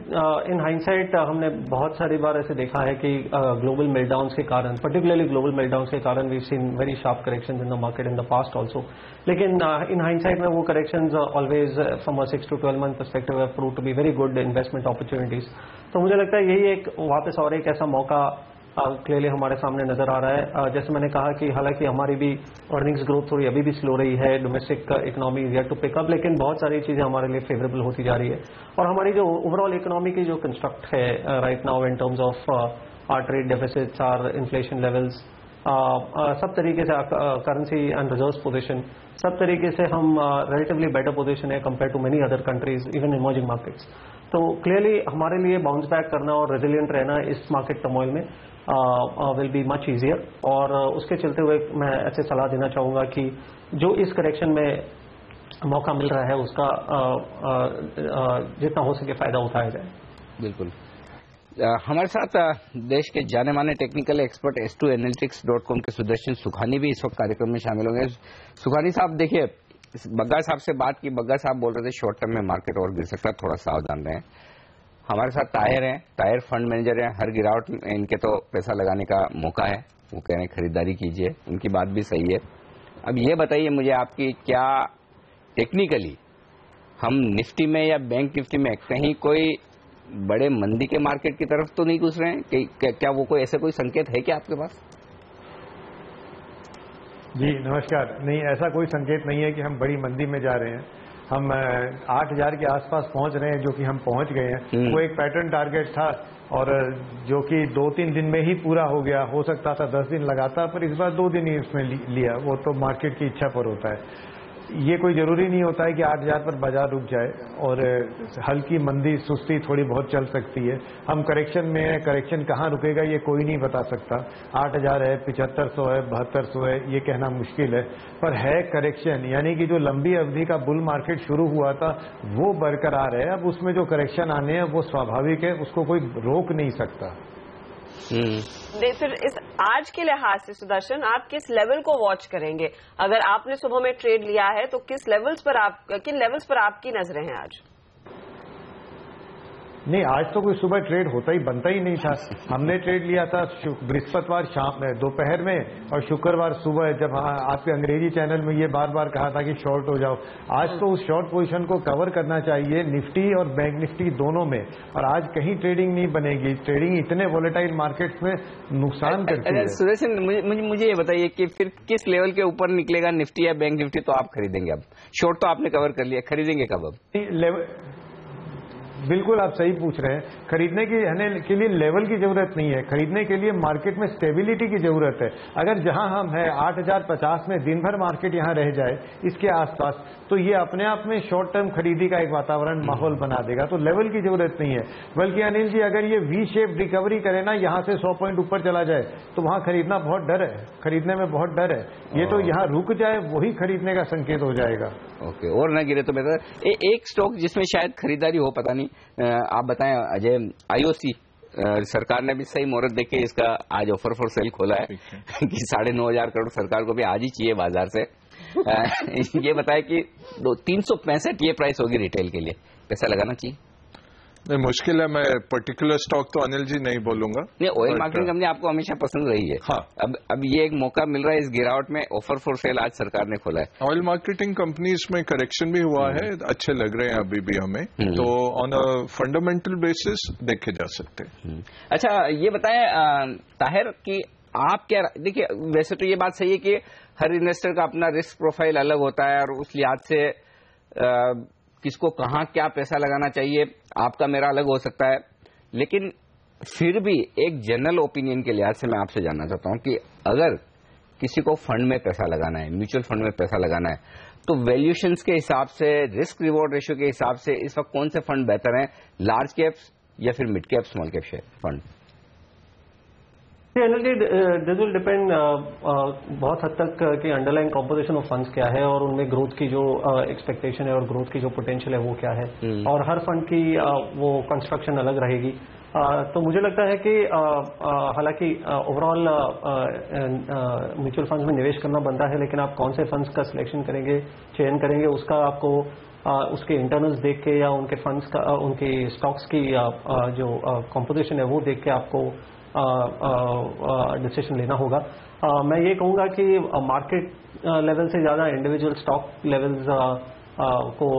इन हाइंडसाइट हमने बहुत सारी बार ऐसे देखा है कि ग्लोबल मेल्टडाउन्स के कारण, पर्टिकुलरली ग्लोबल मेल्टडाउन्स के कारण we seen very sharp corrections in the market in the past also. लेकिन इन हाइंडसाइट में वो corrections always from a 6 to 12 month perspective have proved to be very good investment opportunities. तो मुझे लगता है यही एक वापस और एक ऐसा मौका क्लियरली हमारे सामने नजर आ रहा है। जैसे मैंने कहा कि हालांकि हमारी भी अर्निंग्स ग्रोथ थोड़ी अभी भी स्लो रही है, domestic economy is yet to pick up, लेकिन बहुत सारी चीजें हमारे लिए फेवरेबल होती जा रही है। और हमारी जो ओवरऑल इकोनॉमी की जो कंस्ट्रक्ट है right now in terms of our trade deficits, our inflation levels, सब तरीके से करेंसी एंड रिजर्व पोजीशन, सब तरीके से हम रिलेटिवली बेटर पोजीशन है compare to many other countries even emerging markets. तो क्लियरली हमारे लिए बाउंस बैक करना और रेजिलियंट रहना इस मार्केट टर्मोइल में विल बी मच ईजियर। और उसके चलते हुए मैं ऐसे सलाह देना चाहूंगा कि जो इस करेक्शन में मौका मिल रहा है उसका जितना हो सके फायदा उठाया जाए। बिल्कुल। हमारे साथ देश के जाने माने टेक्निकल एक्सपर्ट S2Analytics.com के सुदर्शन सुखानी भी इस वक्त कार्यक्रम में शामिल होंगे। सुखानी साहब, देखिए, बग्गा साहब से बात की, बग्गा साहब बोल रहे थे शॉर्ट टर्म में मार्केट और गिर सकता है, थोड़ा सावधान रहें। हमारे साथ ताहिर हैं, ताहिर फंड मैनेजर हैं, हर गिरावट में इनके तो पैसा लगाने का मौका है, वो कह रहे हैं खरीदारी कीजिए, उनकी बात भी सही है। अब ये बताइए मुझे आपकी, क्या टेक्निकली हम निफ्टी में या बैंक निफ्टी में कहीं कोई बड़े मंदी के मार्केट की तरफ तो नहीं घुस रहे हैं? क्या वो कोई ऐसा कोई संकेत है क्या आपके पास? जी नमस्कार। नहीं, ऐसा कोई संकेत नहीं है कि हम बड़ी मंदी में जा रहे हैं। हम 8,000 के आसपास पहुंच रहे हैं, जो कि हम पहुंच गए हैं। वो एक पैटर्न टारगेट था और जो कि 2-3 दिन में ही पूरा हो गया। हो सकता था 10 दिन लगाता, पर इस बार 2 दिन ही उसमें लिया। वो तो मार्केट की इच्छा पर होता है। ये कोई जरूरी नहीं होता है कि 8,000 पर बाजार रुक जाए, और हल्की मंदी सुस्ती थोड़ी बहुत चल सकती है। हम करेक्शन में है, करेक्शन कहाँ रुकेगा ये कोई नहीं बता सकता। 8,000 है, 7500 है, 7200 है, ये कहना मुश्किल है। पर है करेक्शन, यानी कि जो लंबी अवधि का बुल मार्केट शुरू हुआ था वो बरकरार है। अब उसमें जो करेक्शन आने हैं वो स्वाभाविक है, उसको कोई रोक नहीं सकता। फिर इस आज के लिहाज से सुदर्शन, आप किस लेवल को वॉच करेंगे? अगर आपने सुबह में ट्रेड लिया है तो किन लेवल्स पर आपकी नजरें हैं आज? नहीं, आज तो कोई सुबह ट्रेड होता ही बनता ही नहीं था। हमने ट्रेड लिया था बृहस्पतिवार शाम में, दोपहर में, और शुक्रवार सुबह, जब आपके अंग्रेजी चैनल में ये बार बार कहा था कि शॉर्ट हो जाओ। आज तो उस शॉर्ट पोजीशन को कवर करना चाहिए निफ्टी और बैंक निफ्टी दोनों में, और आज कहीं ट्रेडिंग नहीं बनेगी। ट्रेडिंग इतने वोलेटाइल मार्केट्स में नुकसान करती है। सुदर्शन, मुझे ये बताइए कि फिर किस लेवल के ऊपर निकलेगा निफ्टी या बैंक निफ्टी तो आप खरीदेंगे? अब शॉर्ट तो आपने कवर कर लिया, खरीदेंगे कब? अब बिल्कुल आप सही पूछ रहे हैं। खरीदने के लिए लेवल की जरूरत नहीं है, खरीदने के लिए मार्केट में स्टेबिलिटी की जरूरत है। अगर जहां हम हैं 8,050 में दिन भर मार्केट यहां रह जाए इसके आसपास, तो ये अपने आप में शॉर्ट टर्म खरीदी का एक वातावरण माहौल बना देगा। तो लेवल की जरूरत नहीं है। बल्कि अनिल जी, अगर ये वी शेप रिकवरी करे ना, यहां से 100 पॉइंट ऊपर चला जाए, तो वहां खरीदना बहुत डर है, खरीदने में बहुत डर है। ये तो यहां रुक जाए वही खरीदने का संकेत हो जाएगा। ओके, और ना गिरे तो बेहतर। एक स्टॉक जिसमें शायद खरीदारी हो, पता नहीं, आप बताएं अजय। IOC सरकार ने भी सही मुहूर्त देख के इसका आज ऑफर फॉर सेल खोला है कि 9,500 करोड़ सरकार को भी आज ही चाहिए बाजार से। ये बताए कि 365 ये प्राइस होगी रिटेल के लिए, पैसा लगाना चाहिए? नहीं, मुश्किल है। मैं पर्टिकुलर स्टॉक तो अनिल जी नहीं बोलूंगा। नहीं, ऑयल मार्केटिंग कंपनी आपको हमेशा पसंद रही है। हाँ। अब ये एक मौका मिल रहा है इस गिरावट में, ऑफर फॉर सेल आज सरकार ने खोला है। ऑयल मार्केटिंग कंपनीज में करेक्शन भी हुआ है, अच्छे लग रहे हैं अभी भी हमें, तो ऑन अ फंडामेंटल बेसिस देखे जा सकते हैं। अच्छा, ये बताएं ताहिर कि आप क्या, देखिए वैसे तो ये बात सही है कि हर इन्वेस्टर का अपना रिस्क प्रोफाइल अलग होता है, और उस लिहाज से किसको कहाँ क्या पैसा लगाना चाहिए आपका मेरा अलग हो सकता है। लेकिन फिर भी एक जनरल ओपिनियन के लिहाज से मैं आपसे जानना चाहता हूं कि अगर किसी को फंड में पैसा लगाना है, म्यूचुअल फंड में पैसा लगाना है, तो वैल्यूएशंस के हिसाब से, रिस्क रिवॉर्ड रेशियो के हिसाब से इस वक्त कौन से फंड बेहतर हैं? लार्ज कैप्स या फिर mid cap small cap share fund? This will depend बहुत हद तक कि अंडरलाइन कॉम्पोजिशन ऑफ फंड्स क्या है, और उनमें ग्रोथ की जो एक्सपेक्टेशन है और ग्रोथ की जो पोटेंशियल है वो क्या है, और हर फंड की वो कंस्ट्रक्शन अलग रहेगी। तो मुझे लगता है कि हालांकि ओवरऑल म्यूचुअल फंड्स में निवेश करना बनता है, लेकिन आप कौन से फंड्स का सिलेक्शन करेंगे, चयन करेंगे, उसका आपको उसके इंटरनल्स देख के या उनके फंड्स का, उनके स्टॉक्स की जो कॉम्पोजिशन है वो देख के आपको डिसीजन लेना होगा। मैं ये कहूँगा कि मार्केट लेवल से ज़्यादा इंडिविजुअल स्टॉक लेवल्स को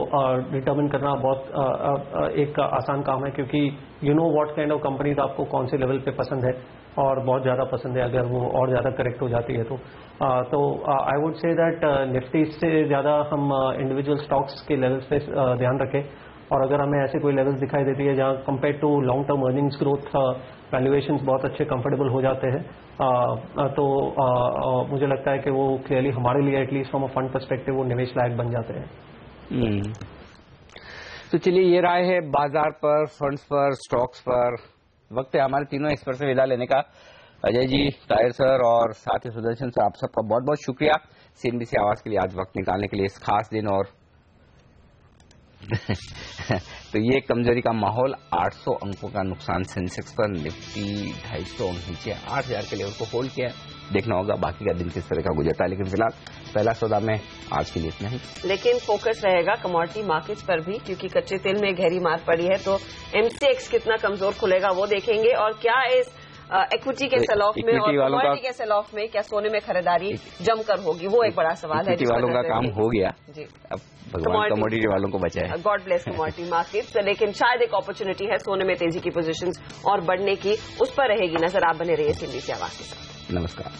डिटरमिन करना बहुत एक आसान काम है, क्योंकि you know what kind of companies आपको कौन से लेवल पे पसंद है, और बहुत ज़्यादा पसंद है अगर वो और ज़्यादा करेक्ट हो जाती है तो I would say that Nifty से ज़्यादा हम इंडिविजुअल स्टॉक्स के लेवल्स पे ध्यान रखें, और अगर हमें ऐसे कोई लेवल्स दिखाई देती है जहाँ compare to long term earnings growth valuations बहुत अच्छे कंफर्टेबल हो जाते हैं, तो मुझे लगता है कि वो क्लियरली हमारे लिए at least from a fund perspective वो निवेश लायक बन जाते हैं। तो चलिए, ये राय है बाजार पर, फंड्स पर, स्टॉक्स पर। वक्त है हमारे तीनों एक्सपर्ट से विदा लेने का। अजय जी, ताहिर सर और साथ ही सुदर्शन सर, आप सबका बहुत बहुत शुक्रिया CNBC आवाज के लिए आज वक्त निकालने के लिए इस खास दिन और तो ये कमजोरी का माहौल, 800 अंकों का नुकसान सेंसेक्स पर, निफ्टी 250 अंक नीचे 8000 के लेवल को होल्ड किया। देखना होगा बाकी का दिन किस तरह का गुजरता है, लेकिन फिलहाल पहला सौदा में आज के लिए इतना ही। लेकिन फोकस रहेगा कमोडिटी मार्केट्स पर भी, क्योंकि कच्चे तेल में गहरी मार पड़ी है, तो एमसीएक्स कितना कमजोर खुलेगा वो देखेंगे। और क्या इस इक्विटी के सेल ऑफ में और कमोडिटी के सेल ऑफ में क्या सोने में खरीदारी जमकर होगी, वो एक बड़ा सवाल है। इक्विटी वालों का काम हो गया जी, अब भगवान कमोडिटी वालों को बचाए। God bless commodity markets. लेकिन शायद एक अपॉर्चुनिटी है सोने में तेजी की पोजीशंस और बढ़ने की, उस पर रहेगी नजर। आप बने रहिए CNBC आवाज के साथ। नमस्कार।